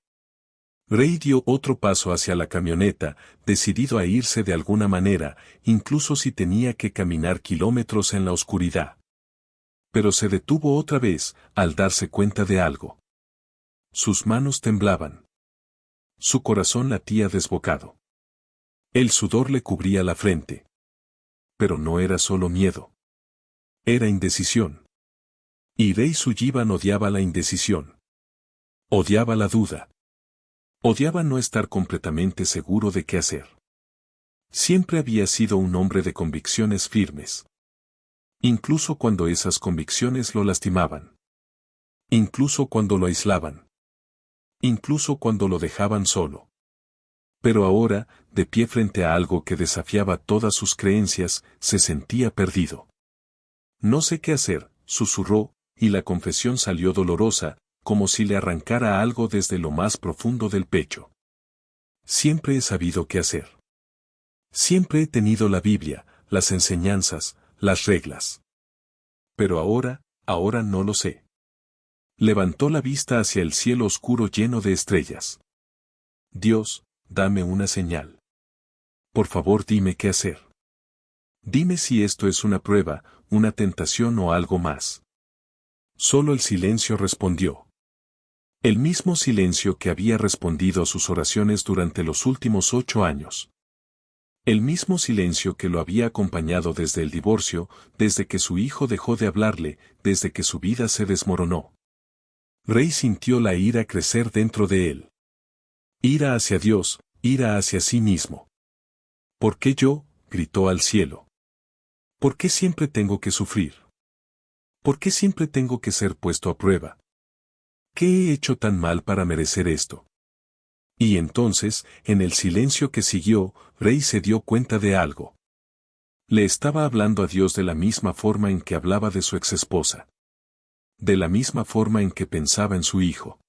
Rey dio otro paso hacia la camioneta, decidido a irse de alguna manera, incluso si tenía que caminar kilómetros en la oscuridad. Pero se detuvo otra vez, al darse cuenta de algo. Sus manos temblaban. Su corazón latía desbocado. El sudor le cubría la frente. Pero no era solo miedo. Era indecisión. Y Rey Sullivan odiaba la indecisión. Odiaba la duda. Odiaba no estar completamente seguro de qué hacer. Siempre había sido un hombre de convicciones firmes. Incluso cuando esas convicciones lo lastimaban. Incluso cuando lo aislaban. Incluso cuando lo dejaban solo. Pero ahora, de pie frente a algo que desafiaba todas sus creencias, se sentía perdido. No sé qué hacer, susurró, y la confesión salió dolorosa, como si le arrancara algo desde lo más profundo del pecho. Siempre he sabido qué hacer. Siempre he tenido la Biblia, las enseñanzas, las reglas. Pero ahora no lo sé. Levantó la vista hacia el cielo oscuro lleno de estrellas. Dios, dame una señal. Por favor, dime qué hacer. Dime si esto es una prueba, una tentación o algo más. Solo el silencio respondió. El mismo silencio que había respondido a sus oraciones durante los últimos 8 años. El mismo silencio que lo había acompañado desde el divorcio, desde que su hijo dejó de hablarle, desde que su vida se desmoronó. Rey sintió la ira crecer dentro de él. Ira hacia Dios, ira hacia sí mismo. ¿Por qué yo?, gritó al cielo. ¿Por qué siempre tengo que sufrir? ¿Por qué siempre tengo que ser puesto a prueba? ¿Qué he hecho tan mal para merecer esto? Y entonces, en el silencio que siguió, Rey se dio cuenta de algo. Le estaba hablando a Dios de la misma forma en que hablaba de su exesposa. De la misma forma en que pensaba en su hijo.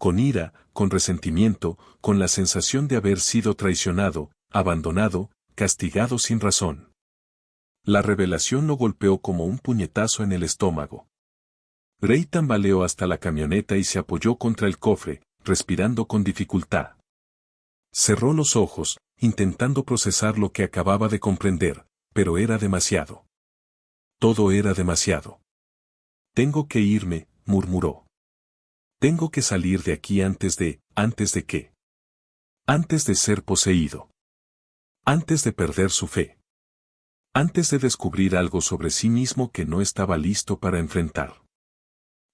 Con ira, con resentimiento, con la sensación de haber sido traicionado, abandonado, castigado sin razón. La revelación lo golpeó como un puñetazo en el estómago. Rey tambaleó hasta la camioneta y se apoyó contra el cofre, respirando con dificultad. Cerró los ojos, intentando procesar lo que acababa de comprender, pero era demasiado. Todo era demasiado. Tengo que irme, murmuró. Tengo que salir de aquí ¿antes de qué? Antes de ser poseído. Antes de perder su fe. Antes de descubrir algo sobre sí mismo que no estaba listo para enfrentar.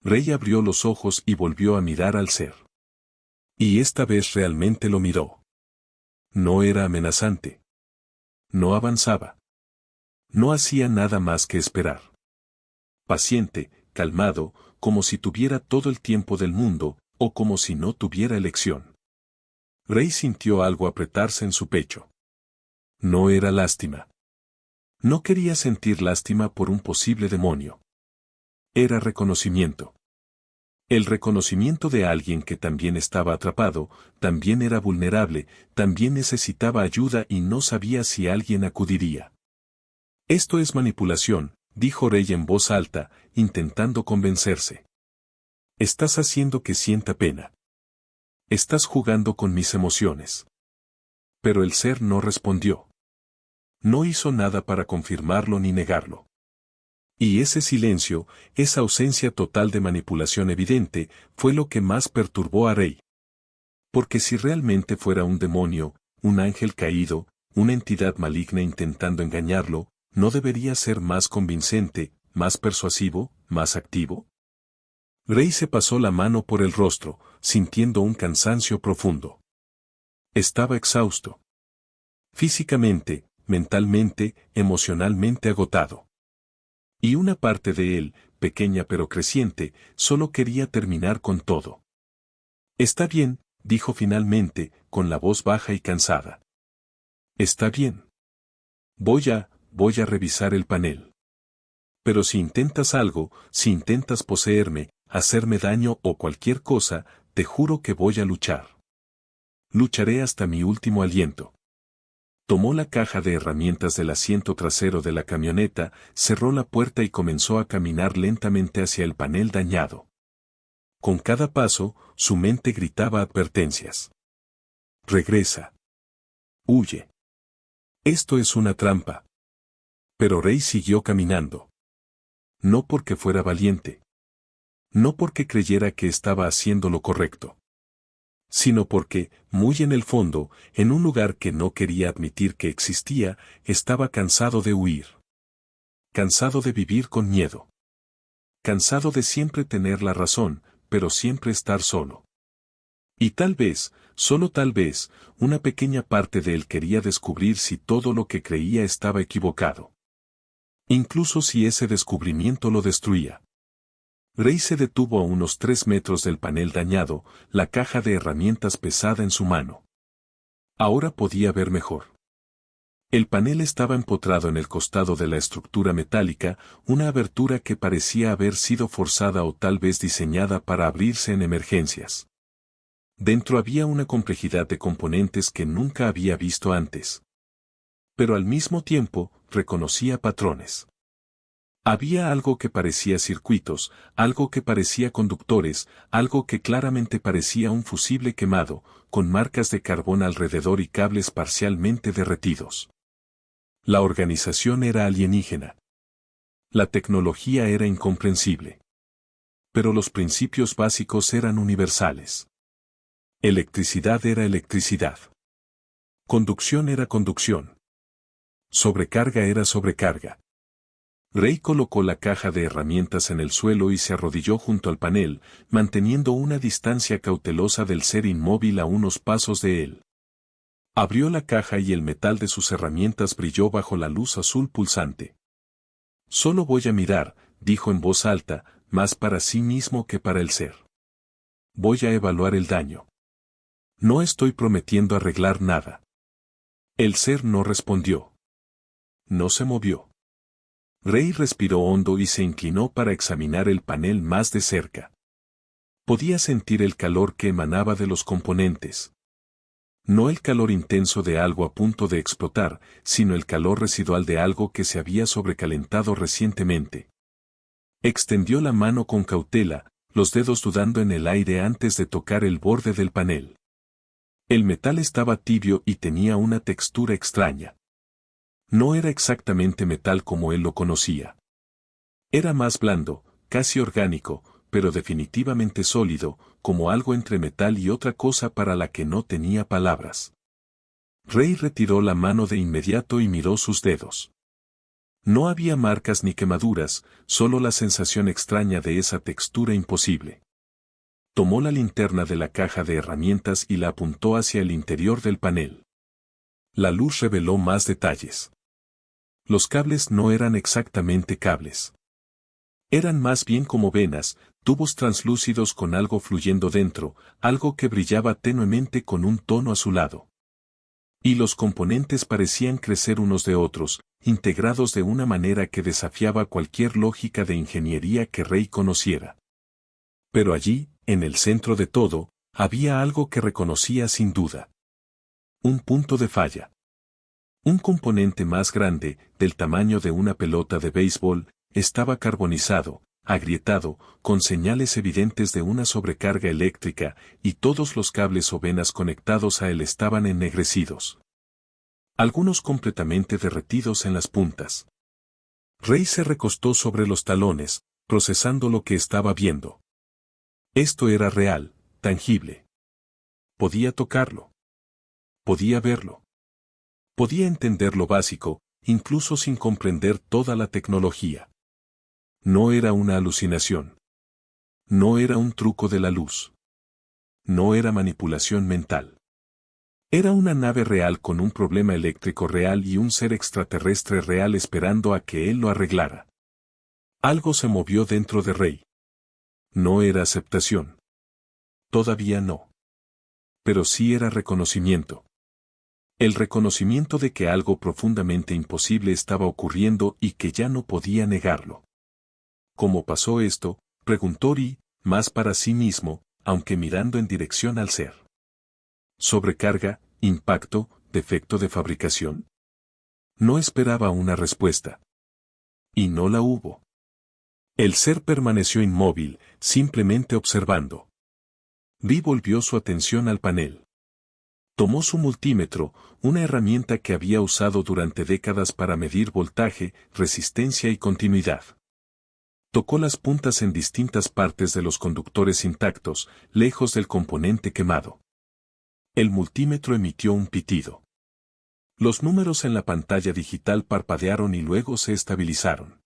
Rey abrió los ojos y volvió a mirar al ser. Y esta vez realmente lo miró. No era amenazante. No avanzaba. No hacía nada más que esperar. Paciente, calmado, como si tuviera todo el tiempo del mundo, o como si no tuviera elección. Rey sintió algo apretarse en su pecho. No era lástima. No quería sentir lástima por un posible demonio. Era reconocimiento. El reconocimiento de alguien que también estaba atrapado, también era vulnerable, también necesitaba ayuda y no sabía si alguien acudiría. Esto es manipulación, dijo Rey en voz alta, intentando convencerse. Estás haciendo que sienta pena. Estás jugando con mis emociones. Pero el ser no respondió. No hizo nada para confirmarlo ni negarlo. Y ese silencio, esa ausencia total de manipulación evidente, fue lo que más perturbó a Rey. Porque si realmente fuera un demonio, un ángel caído, una entidad maligna intentando engañarlo, ¿no debería ser más convincente, más persuasivo, más activo? Rey se pasó la mano por el rostro, sintiendo un cansancio profundo. Estaba exhausto. Físicamente, mentalmente, emocionalmente agotado. Y una parte de él, pequeña pero creciente, solo quería terminar con todo. Está bien, dijo finalmente, con la voz baja y cansada. Está bien. Voy a revisar el panel. Pero si intentas algo, si intentas poseerme, hacerme daño o cualquier cosa, te juro que voy a luchar. Lucharé hasta mi último aliento. Tomó la caja de herramientas del asiento trasero de la camioneta, cerró la puerta y comenzó a caminar lentamente hacia el panel dañado. Con cada paso, su mente gritaba advertencias. Regresa. Huye. Esto es una trampa. Pero Rey siguió caminando. No porque fuera valiente. No porque creyera que estaba haciendo lo correcto. Sino porque, muy en el fondo, en un lugar que no quería admitir que existía, estaba cansado de huir. Cansado de vivir con miedo. Cansado de siempre tener la razón, pero siempre estar solo. Y tal vez, solo tal vez, una pequeña parte de él quería descubrir si todo lo que creía estaba equivocado. Incluso si ese descubrimiento lo destruía. Rey se detuvo a unos 3 metros del panel dañado, la caja de herramientas pesada en su mano. Ahora podía ver mejor. El panel estaba empotrado en el costado de la estructura metálica, una abertura que parecía haber sido forzada o tal vez diseñada para abrirse en emergencias. Dentro había una complejidad de componentes que nunca había visto antes. Pero al mismo tiempo, reconocía patrones. Había algo que parecía circuitos, algo que parecía conductores, algo que claramente parecía un fusible quemado, con marcas de carbón alrededor y cables parcialmente derretidos. La organización era alienígena. La tecnología era incomprensible. Pero los principios básicos eran universales. Electricidad era electricidad. Conducción era conducción. Sobrecarga era sobrecarga. Rey colocó la caja de herramientas en el suelo y se arrodilló junto al panel, manteniendo una distancia cautelosa del ser inmóvil a unos pasos de él. Abrió la caja y el metal de sus herramientas brilló bajo la luz azul pulsante. Solo voy a mirar, dijo en voz alta, más para sí mismo que para el ser. Voy a evaluar el daño. No estoy prometiendo arreglar nada. El ser no respondió. No se movió. Rey respiró hondo y se inclinó para examinar el panel más de cerca. Podía sentir el calor que emanaba de los componentes. No el calor intenso de algo a punto de explotar, sino el calor residual de algo que se había sobrecalentado recientemente. Extendió la mano con cautela, los dedos dudando en el aire antes de tocar el borde del panel. El metal estaba tibio y tenía una textura extraña. No era exactamente metal como él lo conocía. Era más blando, casi orgánico, pero definitivamente sólido, como algo entre metal y otra cosa para la que no tenía palabras. Rey retiró la mano de inmediato y miró sus dedos. No había marcas ni quemaduras, solo la sensación extraña de esa textura imposible. Tomó la linterna de la caja de herramientas y la apuntó hacia el interior del panel. La luz reveló más detalles. Los cables no eran exactamente cables. Eran más bien como venas, tubos translúcidos con algo fluyendo dentro, algo que brillaba tenuemente con un tono azulado. Y los componentes parecían crecer unos de otros, integrados de una manera que desafiaba cualquier lógica de ingeniería que Rey conociera. Pero allí, en el centro de todo, había algo que reconocía sin duda. Un punto de falla. Un componente más grande, del tamaño de una pelota de béisbol, estaba carbonizado, agrietado, con señales evidentes de una sobrecarga eléctrica, y todos los cables o venas conectados a él estaban ennegrecidos. Algunos completamente derretidos en las puntas. Rey se recostó sobre los talones, procesando lo que estaba viendo. Esto era real, tangible. Podía tocarlo. Podía verlo. Podía entender lo básico, incluso sin comprender toda la tecnología. No era una alucinación. No era un truco de la luz. No era manipulación mental. Era una nave real con un problema eléctrico real y un ser extraterrestre real esperando a que él lo arreglara. Algo se movió dentro de Rey. No era aceptación. Todavía no. Pero sí era reconocimiento. El reconocimiento de que algo profundamente imposible estaba ocurriendo y que ya no podía negarlo. ¿Cómo pasó esto?, preguntó Ri, más para sí mismo, aunque mirando en dirección al ser. ¿Sobrecarga, impacto, defecto de fabricación? No esperaba una respuesta. Y no la hubo. El ser permaneció inmóvil, simplemente observando. Ri volvió su atención al panel. Tomó su multímetro, una herramienta que había usado durante décadas para medir voltaje, resistencia y continuidad. Tocó las puntas en distintas partes de los conductores intactos, lejos del componente quemado. El multímetro emitió un pitido. Los números en la pantalla digital parpadearon y luego se estabilizaron.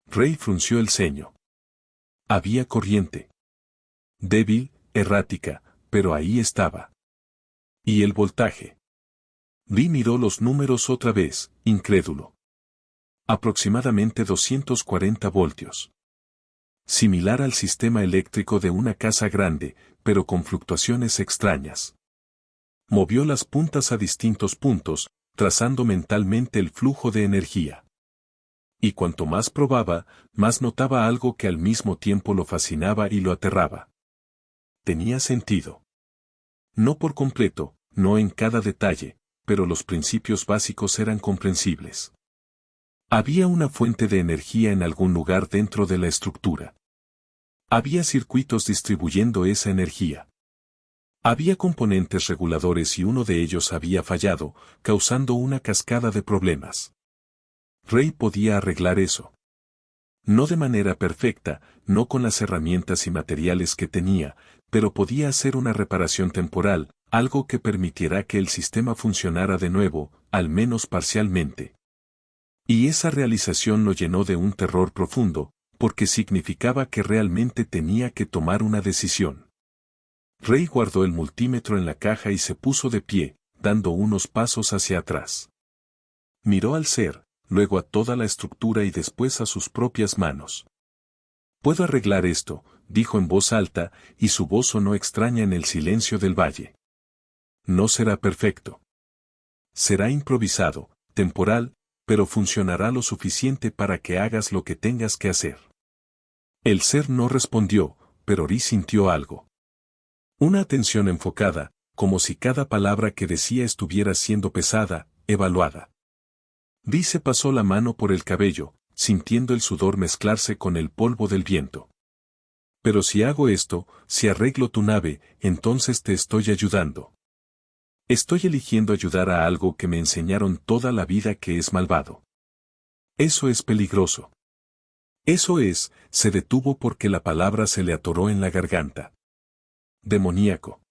Rey frunció el ceño. Había corriente. Débil, errática, pero ahí estaba. ¿Y el voltaje? Ri miró los números otra vez, incrédulo. Aproximadamente 240 voltios. Similar al sistema eléctrico de una casa grande, pero con fluctuaciones extrañas. Movió las puntas a distintos puntos, trazando mentalmente el flujo de energía. Y cuanto más probaba, más notaba algo que al mismo tiempo lo fascinaba y lo aterraba. Tenía sentido. No por completo, no en cada detalle, pero los principios básicos eran comprensibles. Había una fuente de energía en algún lugar dentro de la estructura. Había circuitos distribuyendo esa energía. Había componentes reguladores y uno de ellos había fallado, causando una cascada de problemas. Rey podía arreglar eso. No de manera perfecta, no con las herramientas y materiales que tenía, pero podía hacer una reparación temporal, algo que permitiera que el sistema funcionara de nuevo, al menos parcialmente. Y esa realización lo llenó de un terror profundo, porque significaba que realmente tenía que tomar una decisión. Rey guardó el multímetro en la caja y se puso de pie, dando unos pasos hacia atrás. Miró al ser, luego a toda la estructura y después a sus propias manos. «Puedo arreglar esto», dijo en voz alta, y su voz sonó extraña en el silencio del valle. «No será perfecto. Será improvisado, temporal, pero funcionará lo suficiente para que hagas lo que tengas que hacer». El ser no respondió, pero Ri sintió algo. Una atención enfocada, como si cada palabra que decía estuviera siendo pesada, evaluada. Ri se pasó la mano por el cabello, sintiendo el sudor mezclarse con el polvo del viento. «Pero si hago esto, si arreglo tu nave, entonces te estoy ayudando. Estoy eligiendo ayudar a algo que me enseñaron toda la vida que es malvado. Eso es peligroso». Eso es, se detuvo porque la palabra se le atoró en la garganta. Demoníaco.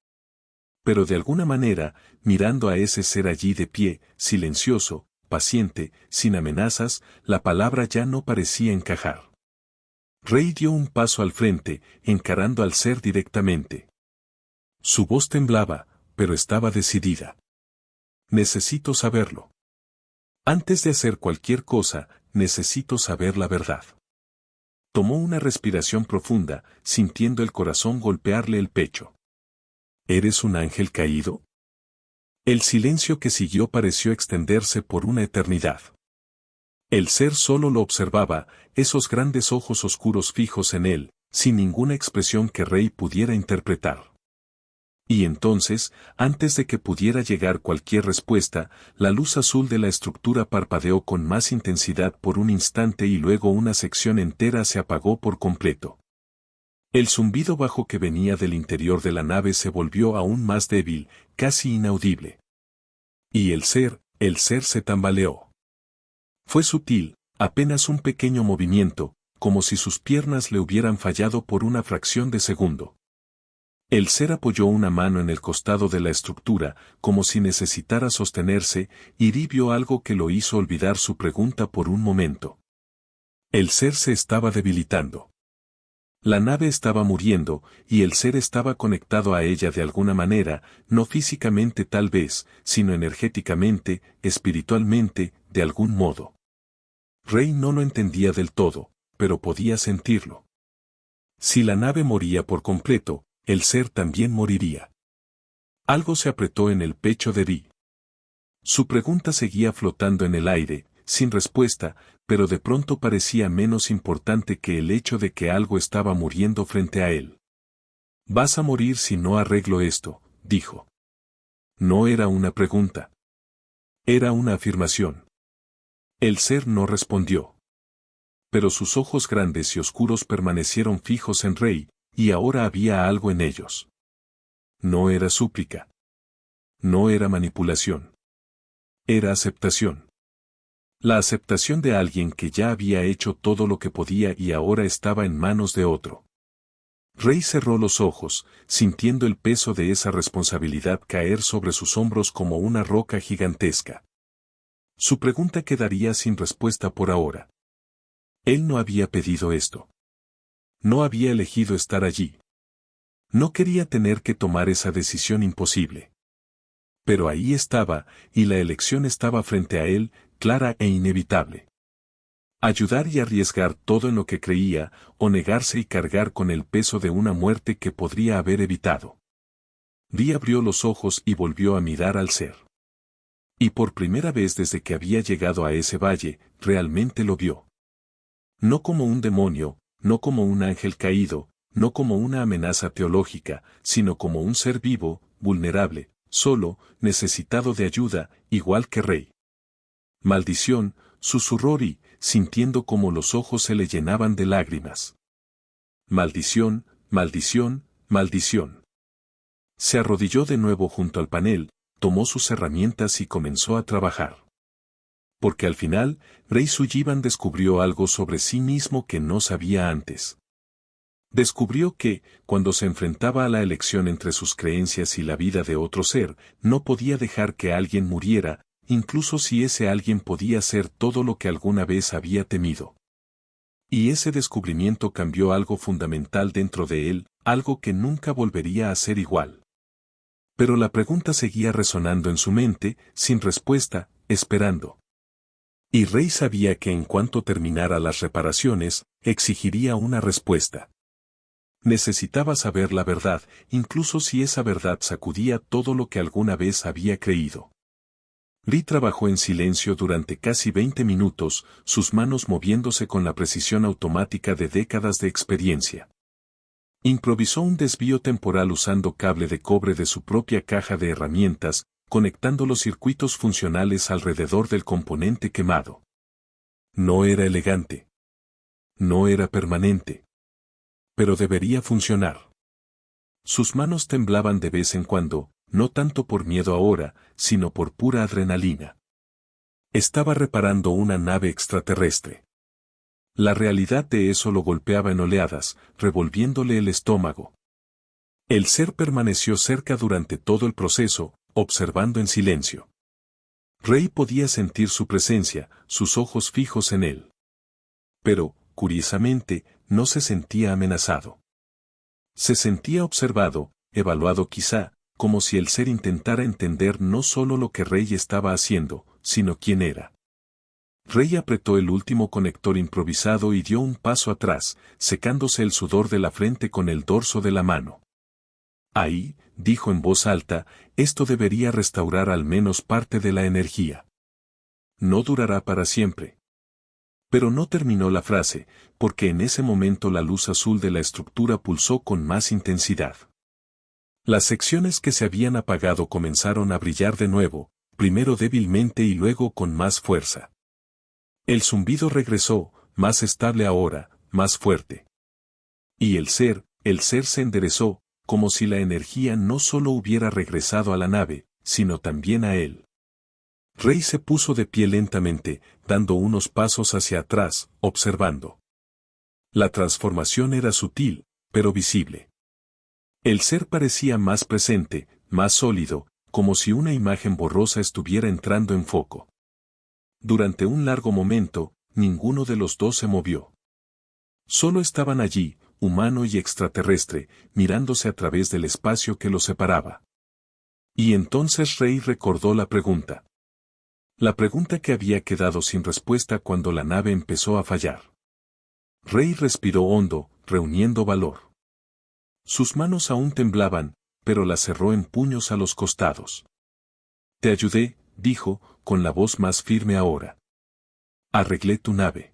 Pero de alguna manera, mirando a ese ser allí de pie, silencioso, paciente, sin amenazas, la palabra ya no parecía encajar. Rey dio un paso al frente, encarando al ser directamente. Su voz temblaba, pero estaba decidida. «Necesito saberlo. Antes de hacer cualquier cosa, necesito saber la verdad». Tomó una respiración profunda, sintiendo el corazón golpearle el pecho. «¿Eres un ángel caído?». El silencio que siguió pareció extenderse por una eternidad. El ser solo lo observaba, esos grandes ojos oscuros fijos en él, sin ninguna expresión que Rey pudiera interpretar. Y entonces, antes de que pudiera llegar cualquier respuesta, la luz azul de la estructura parpadeó con más intensidad por un instante y luego una sección entera se apagó por completo. El zumbido bajo que venía del interior de la nave se volvió aún más débil, casi inaudible. Y el ser se tambaleó. Fue sutil, apenas un pequeño movimiento, como si sus piernas le hubieran fallado por una fracción de segundo. El ser apoyó una mano en el costado de la estructura, como si necesitara sostenerse, y Dee vio algo que lo hizo olvidar su pregunta por un momento. El ser se estaba debilitando. La nave estaba muriendo, y el ser estaba conectado a ella de alguna manera, no físicamente tal vez, sino energéticamente, espiritualmente, de algún modo. Rey no lo entendía del todo, pero podía sentirlo. Si la nave moría por completo, el ser también moriría. Algo se apretó en el pecho de Dee. Su pregunta seguía flotando en el aire, sin respuesta, pero de pronto parecía menos importante que el hecho de que algo estaba muriendo frente a él. «Vas a morir si no arreglo esto», dijo. No era una pregunta. Era una afirmación. El ser no respondió. Pero sus ojos grandes y oscuros permanecieron fijos en Rey, y ahora había algo en ellos. No era súplica. No era manipulación. Era aceptación. La aceptación de alguien que ya había hecho todo lo que podía y ahora estaba en manos de otro. Rey cerró los ojos, sintiendo el peso de esa responsabilidad caer sobre sus hombros como una roca gigantesca. Su pregunta quedaría sin respuesta por ahora. Él no había pedido esto. No había elegido estar allí. No quería tener que tomar esa decisión imposible. Pero ahí estaba, y la elección estaba frente a él, clara e inevitable. Ayudar y arriesgar todo en lo que creía, o negarse y cargar con el peso de una muerte que podría haber evitado. Dee abrió los ojos y volvió a mirar al ser. Y por primera vez desde que había llegado a ese valle, realmente lo vio. No como un demonio, no como un ángel caído, no como una amenaza teológica, sino como un ser vivo, vulnerable, solo, necesitado de ayuda, igual que Rey. «Maldición», susurró Dee, sintiendo como los ojos se le llenaban de lágrimas. «Maldición, maldición, maldición». Se arrodilló de nuevo junto al panel, tomó sus herramientas y comenzó a trabajar. Porque al final, Rey Sullivan descubrió algo sobre sí mismo que no sabía antes. Descubrió que, cuando se enfrentaba a la elección entre sus creencias y la vida de otro ser, no podía dejar que alguien muriera, incluso si ese alguien podía ser todo lo que alguna vez había temido. Y ese descubrimiento cambió algo fundamental dentro de él, algo que nunca volvería a ser igual. Pero la pregunta seguía resonando en su mente, sin respuesta, esperando. Y Rey sabía que en cuanto terminara las reparaciones, exigiría una respuesta. Necesitaba saber la verdad, incluso si esa verdad sacudía todo lo que alguna vez había creído. Lee trabajó en silencio durante casi 20 minutos, sus manos moviéndose con la precisión automática de décadas de experiencia. Improvisó un desvío temporal usando cable de cobre de su propia caja de herramientas, conectando los circuitos funcionales alrededor del componente quemado. No era elegante. No era permanente. Pero debería funcionar. Sus manos temblaban de vez en cuando, no tanto por miedo ahora, sino por pura adrenalina. Estaba reparando una nave extraterrestre. La realidad de eso lo golpeaba en oleadas, revolviéndole el estómago. El ser permaneció cerca durante todo el proceso, observando en silencio. Rey podía sentir su presencia, sus ojos fijos en él. Pero, curiosamente, no se sentía amenazado. Se sentía observado, evaluado quizá, como si el ser intentara entender no solo lo que Rey estaba haciendo, sino quién era. Rey apretó el último conector improvisado y dio un paso atrás, secándose el sudor de la frente con el dorso de la mano. Ahí, dijo en voz alta, esto debería restaurar al menos parte de la energía. No durará para siempre. Pero no terminó la frase, porque en ese momento la luz azul de la estructura pulsó con más intensidad. Las secciones que se habían apagado comenzaron a brillar de nuevo, primero débilmente y luego con más fuerza. El zumbido regresó, más estable ahora, más fuerte. Y el ser se enderezó, como si la energía no solo hubiera regresado a la nave, sino también a él. Rey se puso de pie lentamente, dando unos pasos hacia atrás, observando. La transformación era sutil, pero visible. El ser parecía más presente, más sólido, como si una imagen borrosa estuviera entrando en foco. Durante un largo momento, ninguno de los dos se movió. Solo estaban allí, humano y extraterrestre, mirándose a través del espacio que los separaba. Y entonces Rey recordó la pregunta. La pregunta que había quedado sin respuesta cuando la nave empezó a fallar. Rey respiró hondo, reuniendo valor. Sus manos aún temblaban, pero las cerró en puños a los costados. Te ayudé, dijo, con la voz más firme ahora. Arreglé tu nave.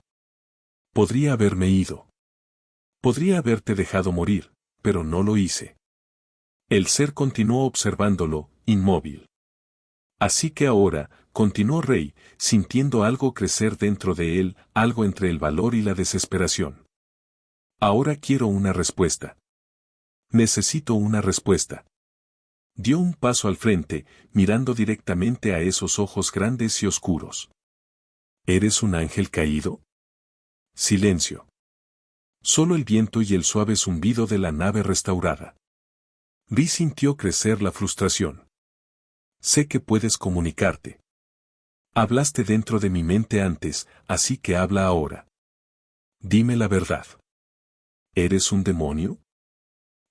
Podría haberme ido. Podría haberte dejado morir, pero no lo hice. El ser continuó observándolo, inmóvil. Así que ahora, continuó Rey, sintiendo algo crecer dentro de él, algo entre el valor y la desesperación. Ahora quiero una respuesta. Necesito una respuesta. Dio un paso al frente, mirando directamente a esos ojos grandes y oscuros. ¿Eres un ángel caído? Silencio. Solo el viento y el suave zumbido de la nave restaurada. Vi sintió crecer la frustración. Sé que puedes comunicarte. Hablaste dentro de mi mente antes, así que habla ahora. Dime la verdad. ¿Eres un demonio?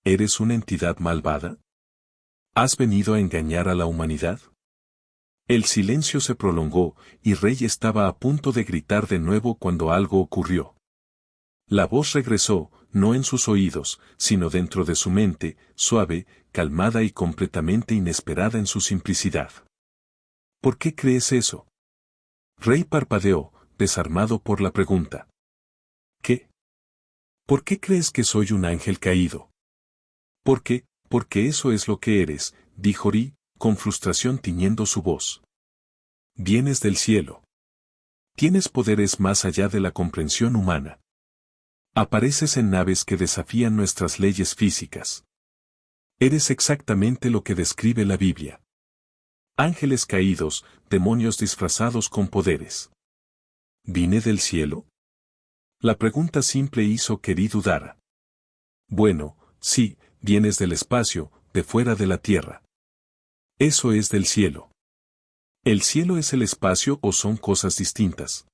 ¿Eres una entidad malvada? ¿Has venido a engañar a la humanidad? El silencio se prolongó, y Rey estaba a punto de gritar de nuevo cuando algo ocurrió. La voz regresó, no en sus oídos, sino dentro de su mente, suave, calmada y completamente inesperada en su simplicidad. ¿Por qué crees eso? Rey parpadeó, desarmado por la pregunta. ¿Qué? ¿Por qué crees que soy un ángel caído? Porque eso es lo que eres, dijo Ri, con frustración tiñendo su voz. Vienes del cielo. Tienes poderes más allá de la comprensión humana. Apareces en naves que desafían nuestras leyes físicas. Eres exactamente lo que describe la Biblia. Ángeles caídos, demonios disfrazados con poderes. ¿Vine del cielo? La pregunta simple hizo que Ri dudara. Bueno, sí, vienes del espacio, de fuera de la tierra. Eso es del cielo. ¿El cielo es el espacio o son cosas distintas?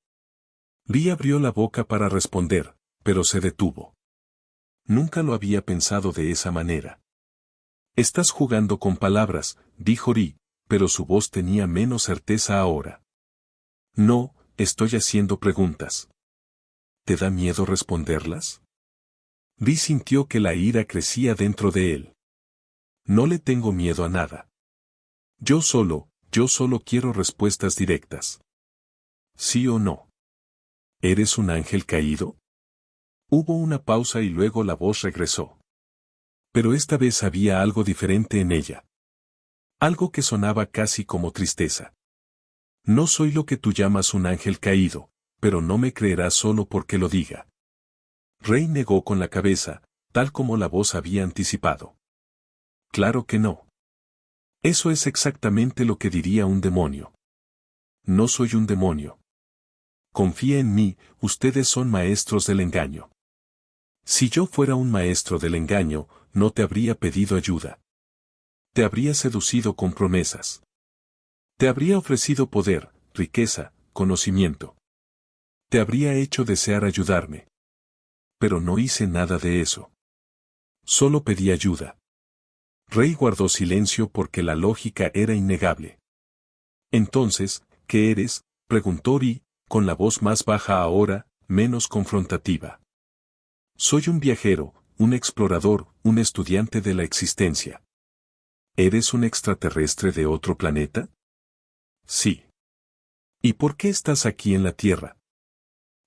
Ri abrió la boca para responder, pero se detuvo. Nunca lo había pensado de esa manera. Estás jugando con palabras, dijo Ri, pero su voz tenía menos certeza ahora. No, estoy haciendo preguntas. ¿Te da miedo responderlas? Ri sintió que la ira crecía dentro de él. No le tengo miedo a nada. Yo solo quiero respuestas directas. ¿Sí o no? ¿Eres un ángel caído? Hubo una pausa y luego la voz regresó. Pero esta vez había algo diferente en ella. Algo que sonaba casi como tristeza. No soy lo que tú llamas un ángel caído, pero no me creerás solo porque lo diga. Rey negó con la cabeza, tal como la voz había anticipado. Claro que no. Eso es exactamente lo que diría un demonio. No soy un demonio. Confía en mí, ustedes son maestros del engaño. Si yo fuera un maestro del engaño, no te habría pedido ayuda. Te habría seducido con promesas. Te habría ofrecido poder, riqueza, conocimiento. Te habría hecho desear ayudarme. Pero no hice nada de eso. Solo pedí ayuda. Rey guardó silencio porque la lógica era innegable. Entonces, ¿qué eres?, preguntó Ri, con la voz más baja ahora, menos confrontativa. Soy un viajero, un explorador, un estudiante de la existencia. ¿Eres un extraterrestre de otro planeta? Sí. ¿Y por qué estás aquí en la Tierra?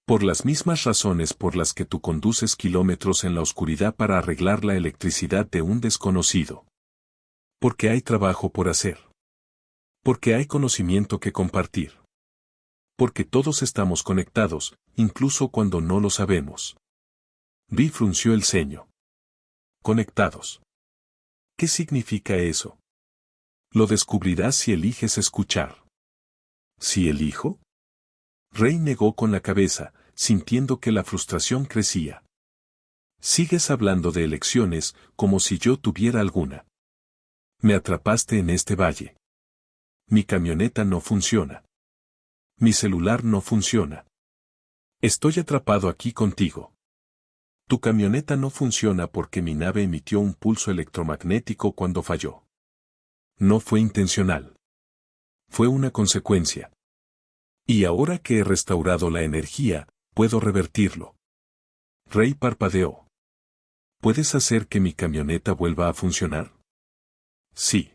Por las mismas razones por las que tú conduces kilómetros en la oscuridad para arreglar la electricidad de un desconocido. Porque hay trabajo por hacer. Porque hay conocimiento que compartir. Porque todos estamos conectados, incluso cuando no lo sabemos. Vi frunció el ceño. Conectados. ¿Qué significa eso? Lo descubrirás si eliges escuchar. ¿Si elijo? Rey negó con la cabeza, sintiendo que la frustración crecía. Sigues hablando de elecciones, como si yo tuviera alguna. Me atrapaste en este valle. Mi camioneta no funciona. Mi celular no funciona. Estoy atrapado aquí contigo. Tu camioneta no funciona porque mi nave emitió un pulso electromagnético cuando falló. No fue intencional. Fue una consecuencia. Y ahora que he restaurado la energía, puedo revertirlo. Rey parpadeó. ¿Puedes hacer que mi camioneta vuelva a funcionar? Sí.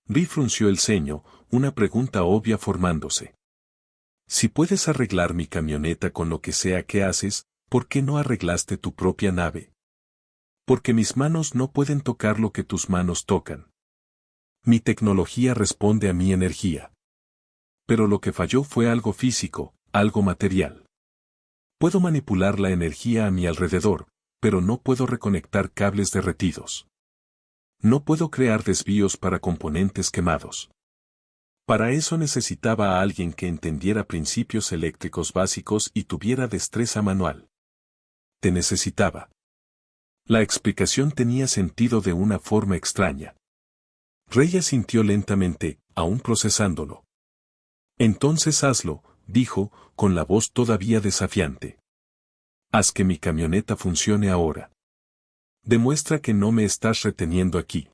Ri frunció el ceño, una pregunta obvia formándose. Si puedes arreglar mi camioneta con lo que sea que haces, ¿por qué no arreglaste tu propia nave? Porque mis manos no pueden tocar lo que tus manos tocan. Mi tecnología responde a mi energía. Pero lo que falló fue algo físico, algo material. Puedo manipular la energía a mi alrededor, pero no puedo reconectar cables derretidos. No puedo crear desvíos para componentes quemados. Para eso necesitaba a alguien que entendiera principios eléctricos básicos y tuviera destreza manual. Te necesitaba. La explicación tenía sentido de una forma extraña. Rey asintió lentamente, aún procesándolo. Entonces hazlo, dijo, con la voz todavía desafiante. Haz que mi camioneta funcione ahora. Demuestra que no me estás reteniendo aquí.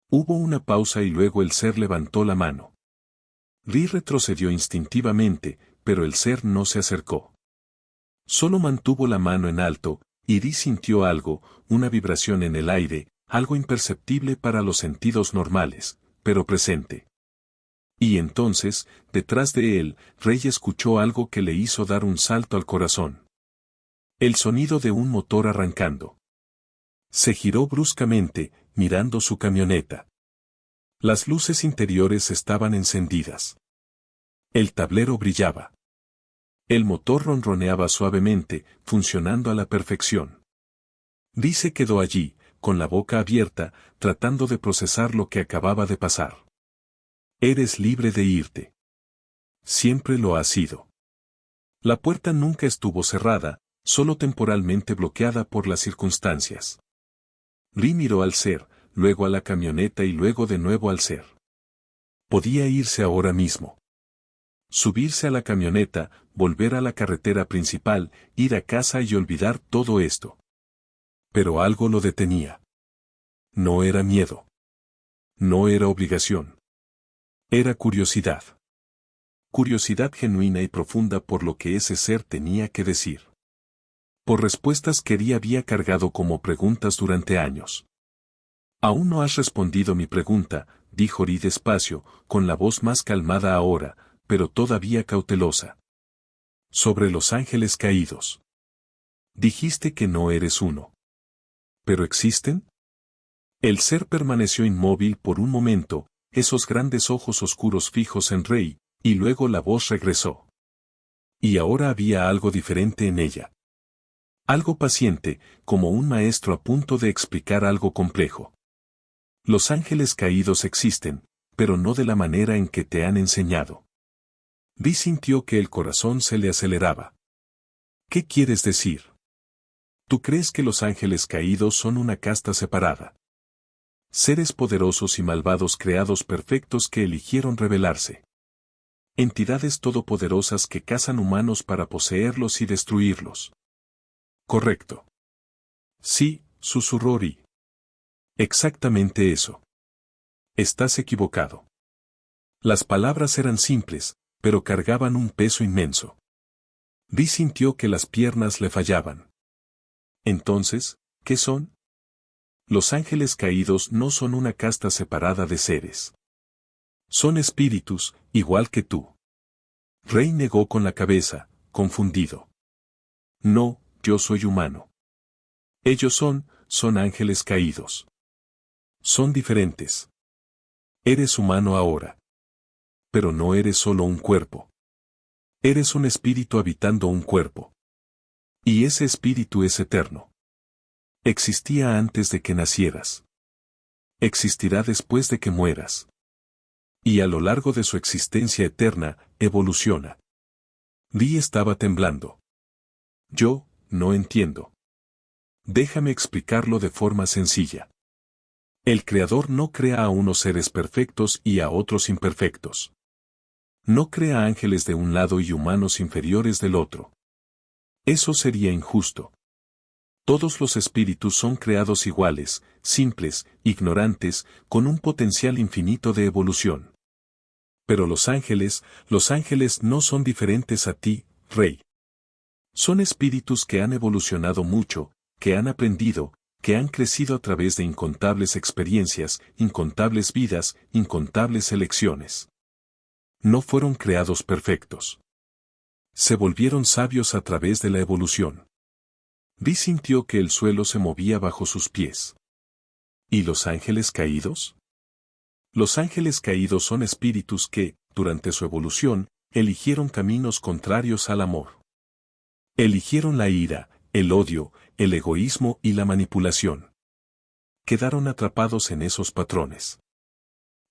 Hubo una pausa y luego el ser levantó la mano. Ri retrocedió instintivamente, pero el ser no se acercó. Solo mantuvo la mano en alto, y Ri sintió algo, una vibración en el aire, algo imperceptible para los sentidos normales, pero presente. Y entonces, detrás de él, Rey escuchó algo que le hizo dar un salto al corazón. El sonido de un motor arrancando. Se giró bruscamente, mirando su camioneta. Las luces interiores estaban encendidas. El tablero brillaba. El motor ronroneaba suavemente, funcionando a la perfección. Ri se quedó allí, con la boca abierta, tratando de procesar lo que acababa de pasar. Eres libre de irte. Siempre lo has sido. La puerta nunca estuvo cerrada, solo temporalmente bloqueada por las circunstancias. Ri miró al ser, luego a la camioneta y luego de nuevo al ser. Podía irse ahora mismo. Subirse a la camioneta, volver a la carretera principal, ir a casa y olvidar todo esto. Pero algo lo detenía. No era miedo. No era obligación. Era curiosidad. Curiosidad genuina y profunda por lo que ese ser tenía que decir. Por respuestas que Ri había cargado como preguntas durante años. Aún no has respondido mi pregunta, dijo Ri despacio, con la voz más calmada ahora, pero todavía cautelosa. Sobre los ángeles caídos. Dijiste que no eres uno. ¿Pero existen? El ser permaneció inmóvil por un momento, esos grandes ojos oscuros fijos en Rey, y luego la voz regresó. Y ahora había algo diferente en ella. Algo paciente, como un maestro a punto de explicar algo complejo. Los ángeles caídos existen, pero no de la manera en que te han enseñado. Ri sintió que el corazón se le aceleraba. ¿Qué quieres decir? ¿Tú crees que los ángeles caídos son una casta separada? Seres poderosos y malvados creados perfectos que eligieron rebelarse. Entidades todopoderosas que cazan humanos para poseerlos y destruirlos. Correcto. Sí, susurró Ri. Exactamente eso. Estás equivocado. Las palabras eran simples, pero cargaban un peso inmenso. Ri sintió que las piernas le fallaban. Entonces, ¿qué son? Los ángeles caídos no son una casta separada de seres. Son espíritus, igual que tú. Rey negó con la cabeza, confundido. No, yo soy humano. Ellos son ángeles caídos. Son diferentes. Eres humano ahora. Pero no eres solo un cuerpo. Eres un espíritu habitando un cuerpo. Y ese espíritu es eterno. Existía antes de que nacieras. Existirá después de que mueras. Y a lo largo de su existencia eterna, evoluciona. Lee estaba temblando. Yo, no entiendo. Déjame explicarlo de forma sencilla. El Creador no crea a unos seres perfectos y a otros imperfectos. No crea ángeles de un lado y humanos inferiores del otro. Eso sería injusto. Todos los espíritus son creados iguales, simples, ignorantes, con un potencial infinito de evolución. Pero los ángeles no son diferentes a ti, Rey. Son espíritus que han evolucionado mucho, que han aprendido, que han crecido a través de incontables experiencias, incontables vidas, incontables elecciones. No fueron creados perfectos. Se volvieron sabios a través de la evolución. Vi sintió que el suelo se movía bajo sus pies. ¿Y los ángeles caídos? Los ángeles caídos son espíritus que, durante su evolución, eligieron caminos contrarios al amor. Eligieron la ira, el odio, el egoísmo y la manipulación. Quedaron atrapados en esos patrones.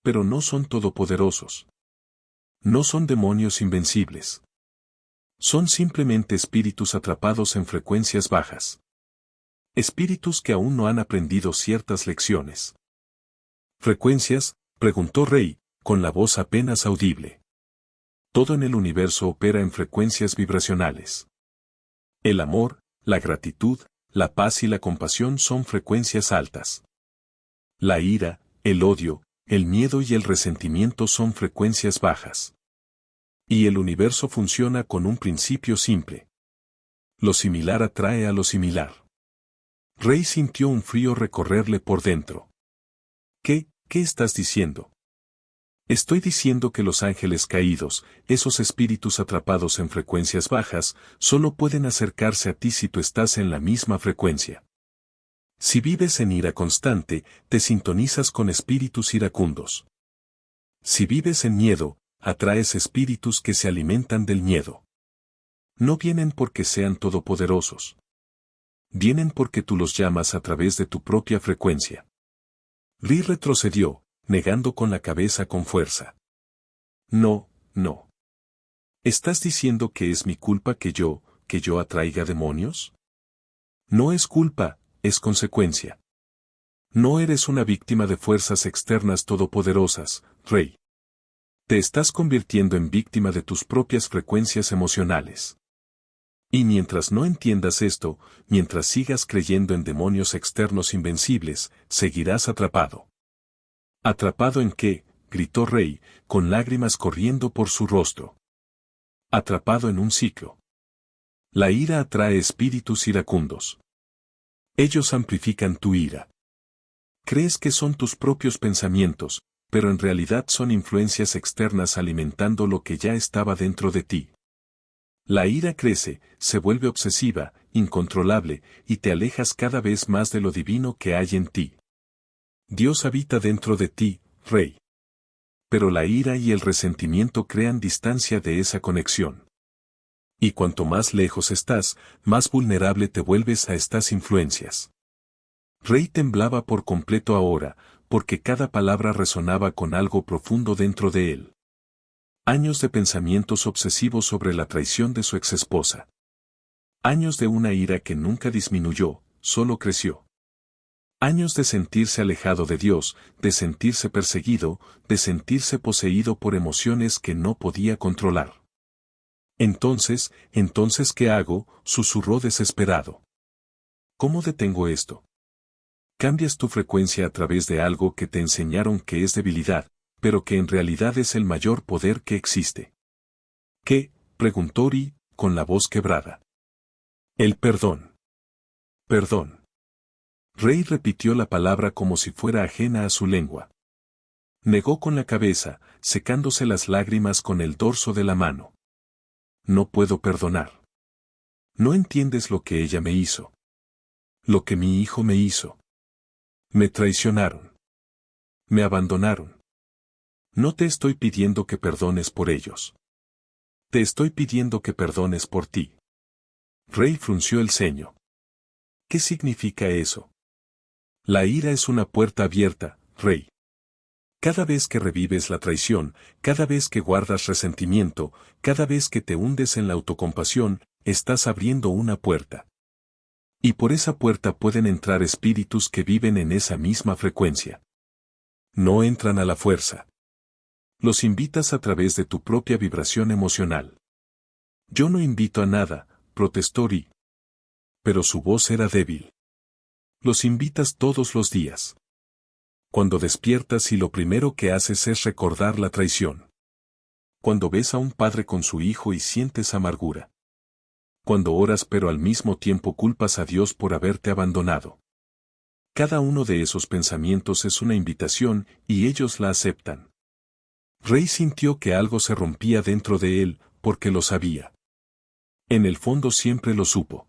Pero no son todopoderosos. No son demonios invencibles. Son simplemente espíritus atrapados en frecuencias bajas. Espíritus que aún no han aprendido ciertas lecciones. ¿Frecuencias?, preguntó Rey, con la voz apenas audible. Todo en el universo opera en frecuencias vibracionales. El amor, la gratitud, la paz y la compasión son frecuencias altas. La ira, el odio, el miedo y el resentimiento son frecuencias bajas. Y el universo funciona con un principio simple. Lo similar atrae a lo similar. Rey sintió un frío recorrerle por dentro. ¿Qué estás diciendo? Estoy diciendo que los ángeles caídos, esos espíritus atrapados en frecuencias bajas, solo pueden acercarse a ti si tú estás en la misma frecuencia. Si vives en ira constante, te sintonizas con espíritus iracundos. Si vives en miedo, atraes espíritus que se alimentan del miedo. No vienen porque sean todopoderosos. Vienen porque tú los llamas a través de tu propia frecuencia. Lee retrocedió, negando con la cabeza con fuerza. No. ¿Estás diciendo que es mi culpa que yo atraiga demonios? No es culpa, es consecuencia. No eres una víctima de fuerzas externas todopoderosas, Rey. Te estás convirtiendo en víctima de tus propias frecuencias emocionales. Y mientras no entiendas esto, mientras sigas creyendo en demonios externos invencibles, seguirás atrapado. ¿Atrapado en qué?, gritó Rey, con lágrimas corriendo por su rostro. Atrapado en un ciclo. La ira atrae espíritus iracundos. Ellos amplifican tu ira. Crees que son tus propios pensamientos, pero en realidad son influencias externas alimentando lo que ya estaba dentro de ti. La ira crece, se vuelve obsesiva, incontrolable, y te alejas cada vez más de lo divino que hay en ti. Dios habita dentro de ti, Rey. Pero la ira y el resentimiento crean distancia de esa conexión. Y cuanto más lejos estás, más vulnerable te vuelves a estas influencias. Rey temblaba por completo ahora, porque cada palabra resonaba con algo profundo dentro de él. Años de pensamientos obsesivos sobre la traición de su exesposa. Años de una ira que nunca disminuyó, solo creció. Años de sentirse alejado de Dios, de sentirse perseguido, de sentirse poseído por emociones que no podía controlar. Entonces, ¿qué hago?, susurró desesperado. ¿Cómo detengo esto? Cambias tu frecuencia a través de algo que te enseñaron que es debilidad, pero que en realidad es el mayor poder que existe. ¿Qué?, preguntó Ori, con la voz quebrada. El perdón. Perdón. Rey repitió la palabra como si fuera ajena a su lengua. Negó con la cabeza, secándose las lágrimas con el dorso de la mano. No puedo perdonar. No entiendes lo que ella me hizo. Lo que mi hijo me hizo. Me traicionaron. Me abandonaron. No te estoy pidiendo que perdones por ellos. Te estoy pidiendo que perdones por ti. Rey frunció el ceño. ¿Qué significa eso? La ira es una puerta abierta, Rey. Cada vez que revives la traición, cada vez que guardas resentimiento, cada vez que te hundes en la autocompasión, estás abriendo una puerta. Y por esa puerta pueden entrar espíritus que viven en esa misma frecuencia. No entran a la fuerza. Los invitas a través de tu propia vibración emocional. Yo no invito a nada, protestó Ri. Pero su voz era débil. Los invitas todos los días. Cuando despiertas y lo primero que haces es recordar la traición. Cuando ves a un padre con su hijo y sientes amargura. Cuando oras pero al mismo tiempo culpas a Dios por haberte abandonado. Cada uno de esos pensamientos es una invitación y ellos la aceptan. Rey sintió que algo se rompía dentro de él, porque lo sabía. En el fondo siempre lo supo.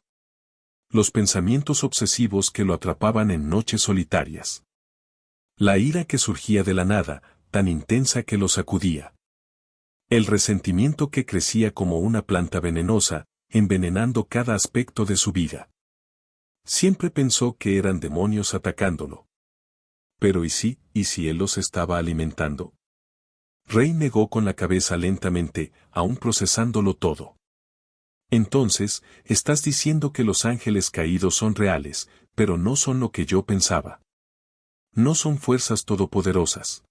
Los pensamientos obsesivos que lo atrapaban en noches solitarias. La ira que surgía de la nada, tan intensa que lo sacudía. El resentimiento que crecía como una planta venenosa, envenenando cada aspecto de su vida. Siempre pensó que eran demonios atacándolo. Pero ¿y si él los estaba alimentando? Rey negó con la cabeza lentamente, aún procesándolo todo. Entonces, estás diciendo que los ángeles caídos son reales, pero no son lo que yo pensaba. No son fuerzas todopoderosas.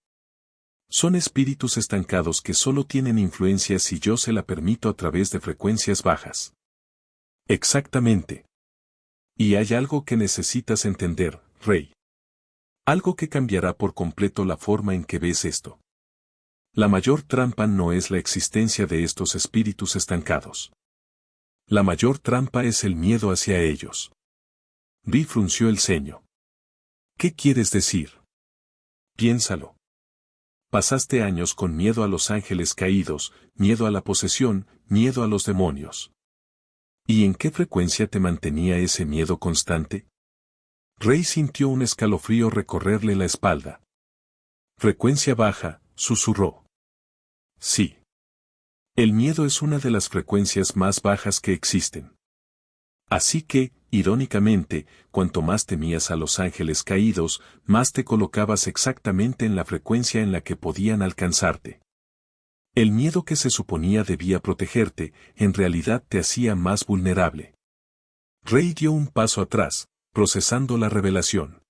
Son espíritus estancados que solo tienen influencia si yo se la permito a través de frecuencias bajas. Exactamente. Y hay algo que necesitas entender, Rey. Algo que cambiará por completo la forma en que ves esto. La mayor trampa no es la existencia de estos espíritus estancados. La mayor trampa es el miedo hacia ellos. Vi frunció el ceño. ¿Qué quieres decir? Piénsalo. Pasaste años con miedo a los ángeles caídos, miedo a la posesión, miedo a los demonios. ¿Y en qué frecuencia te mantenía ese miedo constante? Rey sintió un escalofrío recorrerle la espalda. Frecuencia baja, susurró. Sí. El miedo es una de las frecuencias más bajas que existen. Así que, irónicamente, cuanto más temías a los ángeles caídos, más te colocabas exactamente en la frecuencia en la que podían alcanzarte. El miedo que se suponía debía protegerte, en realidad te hacía más vulnerable. Rey dio un paso atrás, procesando la revelación.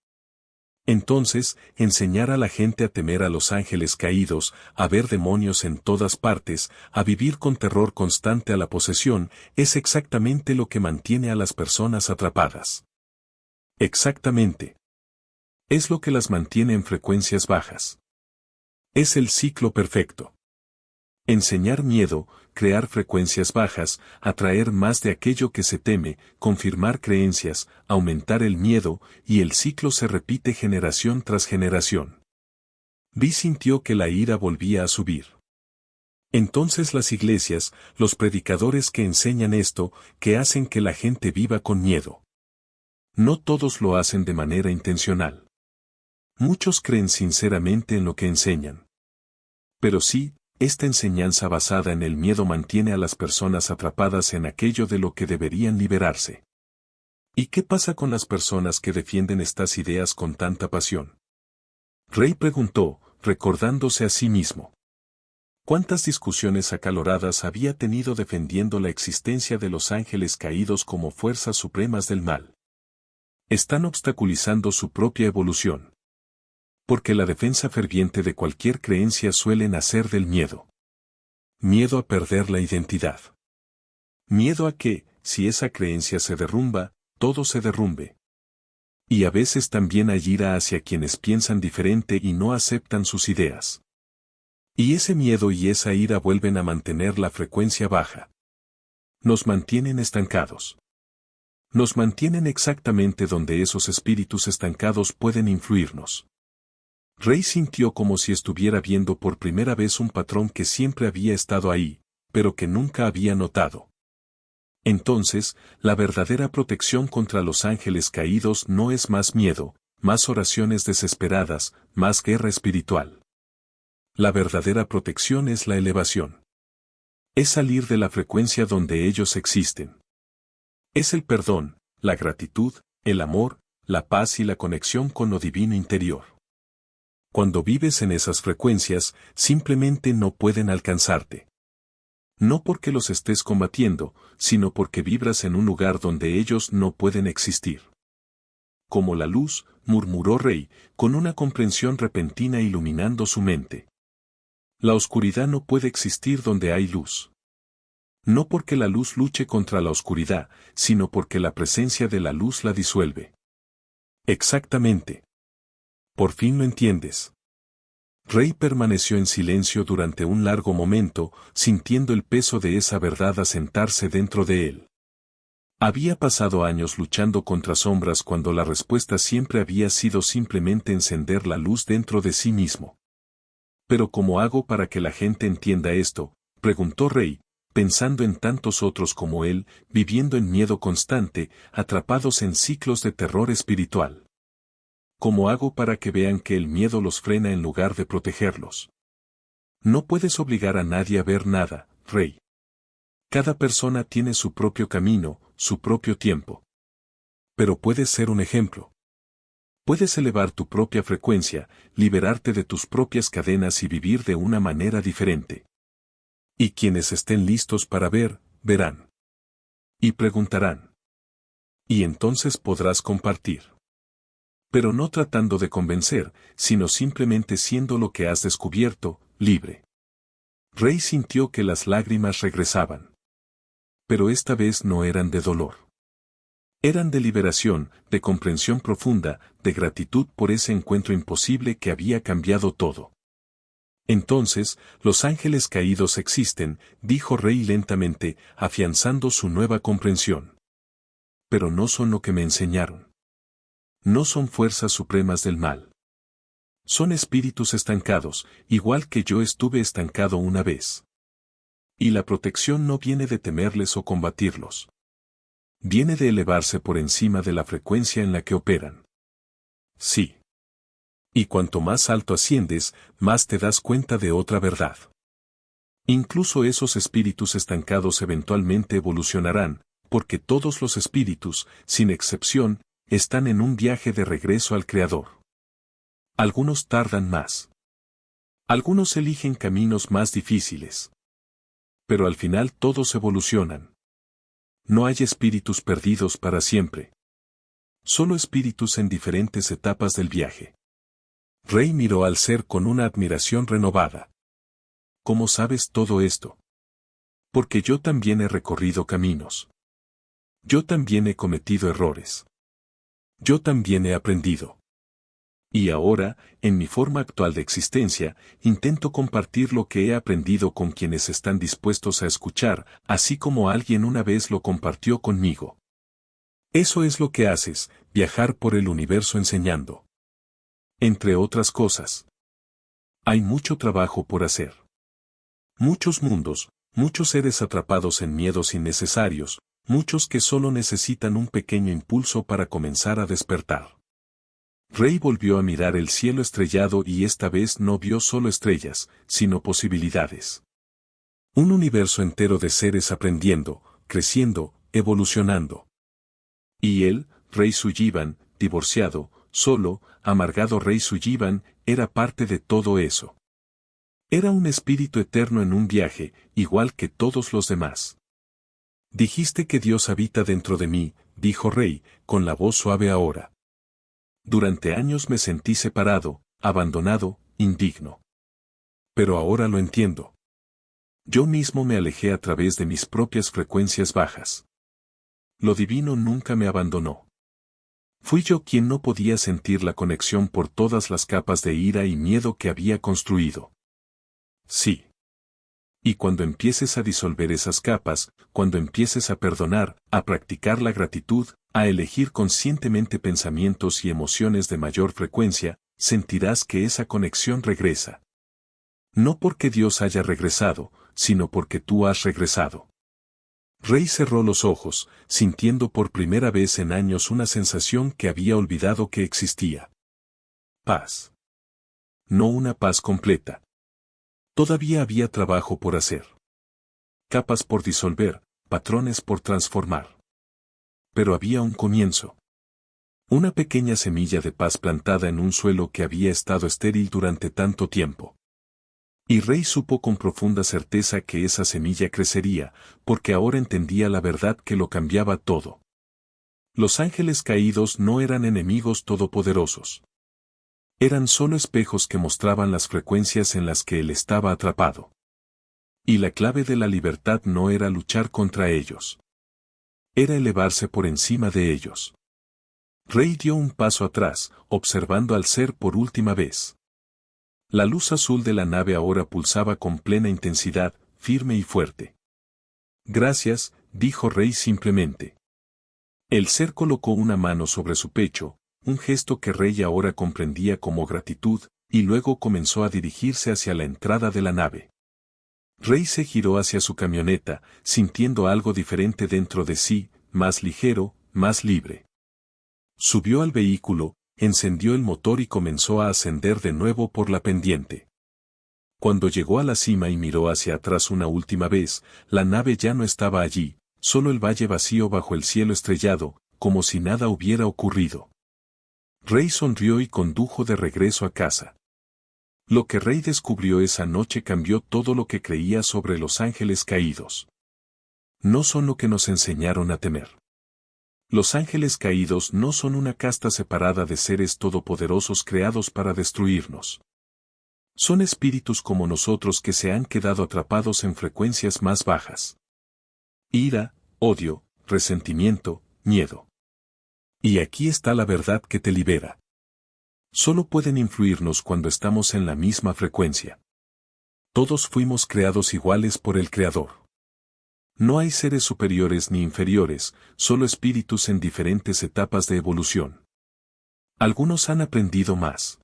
Entonces, enseñar a la gente a temer a los ángeles caídos, a ver demonios en todas partes, a vivir con terror constante a la posesión, es exactamente lo que mantiene a las personas atrapadas. Exactamente. Es lo que las mantiene en frecuencias bajas. Es el ciclo perfecto. Enseñar miedo, crear frecuencias bajas, atraer más de aquello que se teme, confirmar creencias, aumentar el miedo, y el ciclo se repite generación tras generación. Vi sintió que la ira volvía a subir. Entonces las iglesias, los predicadores que enseñan esto, que hacen que la gente viva con miedo. No todos lo hacen de manera intencional. Muchos creen sinceramente en lo que enseñan. Pero sí, esta enseñanza basada en el miedo mantiene a las personas atrapadas en aquello de lo que deberían liberarse. ¿Y qué pasa con las personas que defienden estas ideas con tanta pasión? Rey preguntó, recordándose a sí mismo. ¿Cuántas discusiones acaloradas había tenido defendiendo la existencia de los ángeles caídos como fuerzas supremas del mal? Están obstaculizando su propia evolución. Porque la defensa ferviente de cualquier creencia suele nacer del miedo. Miedo a perder la identidad. Miedo a que, si esa creencia se derrumba, todo se derrumbe. Y a veces también hay ira hacia quienes piensan diferente y no aceptan sus ideas. Y ese miedo y esa ira vuelven a mantener la frecuencia baja. Nos mantienen estancados. Nos mantienen exactamente donde esos espíritus estancados pueden influirnos. Rey sintió como si estuviera viendo por primera vez un patrón que siempre había estado ahí, pero que nunca había notado. Entonces, la verdadera protección contra los ángeles caídos no es más miedo, más oraciones desesperadas, más guerra espiritual. La verdadera protección es la elevación. Es salir de la frecuencia donde ellos existen. Es el perdón, la gratitud, el amor, la paz y la conexión con lo divino interior. Cuando vives en esas frecuencias, simplemente no pueden alcanzarte. No porque los estés combatiendo, sino porque vibras en un lugar donde ellos no pueden existir. Como la luz, murmuró Rey, con una comprensión repentina iluminando su mente. La oscuridad no puede existir donde hay luz. No porque la luz luche contra la oscuridad, sino porque la presencia de la luz la disuelve. Exactamente. Por fin lo entiendes. Rey permaneció en silencio durante un largo momento, sintiendo el peso de esa verdad asentarse dentro de él. Había pasado años luchando contra sombras cuando la respuesta siempre había sido simplemente encender la luz dentro de sí mismo. ¿Pero cómo hago para que la gente entienda esto?, preguntó Rey, pensando en tantos otros como él, viviendo en miedo constante, atrapados en ciclos de terror espiritual. ¿Cómo hago para que vean que el miedo los frena en lugar de protegerlos? No puedes obligar a nadie a ver nada, Rey. Cada persona tiene su propio camino, su propio tiempo. Pero puedes ser un ejemplo. Puedes elevar tu propia frecuencia, liberarte de tus propias cadenas y vivir de una manera diferente. Y quienes estén listos para ver, verán. Y preguntarán. Y entonces podrás compartir. Pero no tratando de convencer, sino simplemente siendo lo que has descubierto, libre. Rey sintió que las lágrimas regresaban. Pero esta vez no eran de dolor. Eran de liberación, de comprensión profunda, de gratitud por ese encuentro imposible que había cambiado todo. Entonces, los ángeles caídos existen, dijo Rey lentamente, afianzando su nueva comprensión. Pero no son lo que me enseñaron. No son fuerzas supremas del mal. Son espíritus estancados, igual que yo estuve estancado una vez. Y la protección no viene de temerles o combatirlos. Viene de elevarse por encima de la frecuencia en la que operan. Sí. Y cuanto más alto asciendes, más te das cuenta de otra verdad. Incluso esos espíritus estancados eventualmente evolucionarán, porque todos los espíritus, sin excepción, están en un viaje de regreso al Creador. Algunos tardan más. Algunos eligen caminos más difíciles. Pero al final todos evolucionan. No hay espíritus perdidos para siempre. Solo espíritus en diferentes etapas del viaje. Rey miró al ser con una admiración renovada. ¿Cómo sabes todo esto? Porque yo también he recorrido caminos. Yo también he cometido errores. Yo también he aprendido. Y ahora, en mi forma actual de existencia, intento compartir lo que he aprendido con quienes están dispuestos a escuchar, así como alguien una vez lo compartió conmigo. Eso es lo que haces, viajar por el universo enseñando. Entre otras cosas. Hay mucho trabajo por hacer. Muchos mundos, muchos seres atrapados en miedos innecesarios, muchos que solo necesitan un pequeño impulso para comenzar a despertar. Rey volvió a mirar el cielo estrellado y esta vez no vio solo estrellas, sino posibilidades. Un universo entero de seres aprendiendo, creciendo, evolucionando. Y él, Rey Sullivan, divorciado, solo, amargado Rey Sullivan, era parte de todo eso. Era un espíritu eterno en un viaje, igual que todos los demás. Dijiste que Dios habita dentro de mí, dijo Rey, con la voz suave ahora. Durante años me sentí separado, abandonado, indigno. Pero ahora lo entiendo. Yo mismo me alejé a través de mis propias frecuencias bajas. Lo divino nunca me abandonó. Fui yo quien no podía sentir la conexión por todas las capas de ira y miedo que había construido. Sí. Y cuando empieces a disolver esas capas, cuando empieces a perdonar, a practicar la gratitud, a elegir conscientemente pensamientos y emociones de mayor frecuencia, sentirás que esa conexión regresa. No porque Dios haya regresado, sino porque tú has regresado. Rey cerró los ojos, sintiendo por primera vez en años una sensación que había olvidado que existía. Paz. No una paz completa. Todavía había trabajo por hacer. Capas por disolver, patrones por transformar. Pero había un comienzo. Una pequeña semilla de paz plantada en un suelo que había estado estéril durante tanto tiempo. Y Rey supo con profunda certeza que esa semilla crecería, porque ahora entendía la verdad que lo cambiaba todo. Los ángeles caídos no eran enemigos todopoderosos. Eran solo espejos que mostraban las frecuencias en las que él estaba atrapado. Y la clave de la libertad no era luchar contra ellos. Era elevarse por encima de ellos. Rey dio un paso atrás, observando al ser por última vez. La luz azul de la nave ahora pulsaba con plena intensidad, firme y fuerte. Gracias, dijo Rey simplemente. El ser colocó una mano sobre su pecho, un gesto que Rey ahora comprendía como gratitud, y luego comenzó a dirigirse hacia la entrada de la nave. Rey se giró hacia su camioneta, sintiendo algo diferente dentro de sí, más ligero, más libre. Subió al vehículo, encendió el motor y comenzó a ascender de nuevo por la pendiente. Cuando llegó a la cima y miró hacia atrás una última vez, la nave ya no estaba allí, solo el valle vacío bajo el cielo estrellado, como si nada hubiera ocurrido. Rey sonrió y condujo de regreso a casa. Lo que Rey descubrió esa noche cambió todo lo que creía sobre los ángeles caídos. No son lo que nos enseñaron a temer. Los ángeles caídos no son una casta separada de seres todopoderosos creados para destruirnos. Son espíritus como nosotros que se han quedado atrapados en frecuencias más bajas. Ira, odio, resentimiento, miedo. Y aquí está la verdad que te libera. Solo pueden influirnos cuando estamos en la misma frecuencia. Todos fuimos creados iguales por el Creador. No hay seres superiores ni inferiores, solo espíritus en diferentes etapas de evolución. Algunos han aprendido más.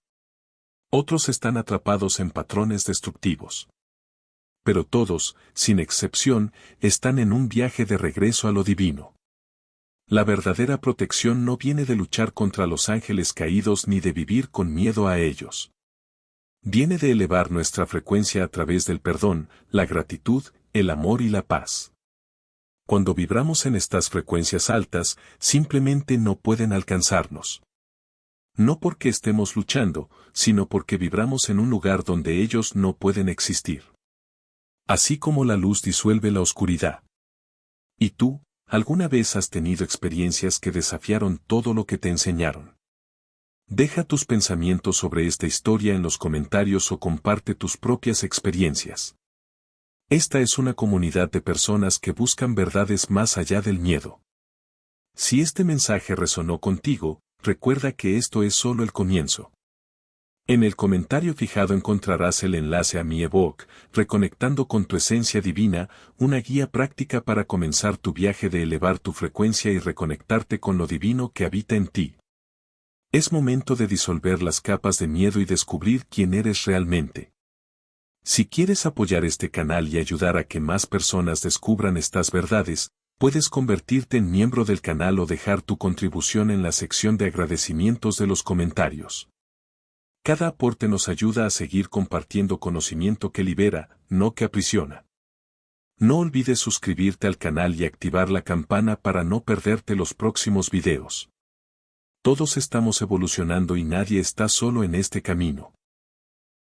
Otros están atrapados en patrones destructivos. Pero todos, sin excepción, están en un viaje de regreso a lo divino. La verdadera protección no viene de luchar contra los ángeles caídos ni de vivir con miedo a ellos. Viene de elevar nuestra frecuencia a través del perdón, la gratitud, el amor y la paz. Cuando vibramos en estas frecuencias altas, simplemente no pueden alcanzarnos. No porque estemos luchando, sino porque vibramos en un lugar donde ellos no pueden existir. Así como la luz disuelve la oscuridad. ¿Y tú, alguna vez has tenido experiencias que desafiaron todo lo que te enseñaron? Deja tus pensamientos sobre esta historia en los comentarios o comparte tus propias experiencias. Esta es una comunidad de personas que buscan verdades más allá del miedo. Si este mensaje resonó contigo, recuerda que esto es solo el comienzo. En el comentario fijado encontrarás el enlace a mi ebook, Reconectando con tu esencia divina, una guía práctica para comenzar tu viaje de elevar tu frecuencia y reconectarte con lo divino que habita en ti. Es momento de disolver las capas de miedo y descubrir quién eres realmente. Si quieres apoyar este canal y ayudar a que más personas descubran estas verdades, puedes convertirte en miembro del canal o dejar tu contribución en la sección de agradecimientos de los comentarios. Cada aporte nos ayuda a seguir compartiendo conocimiento que libera, no que aprisiona. No olvides suscribirte al canal y activar la campana para no perderte los próximos videos. Todos estamos evolucionando y nadie está solo en este camino.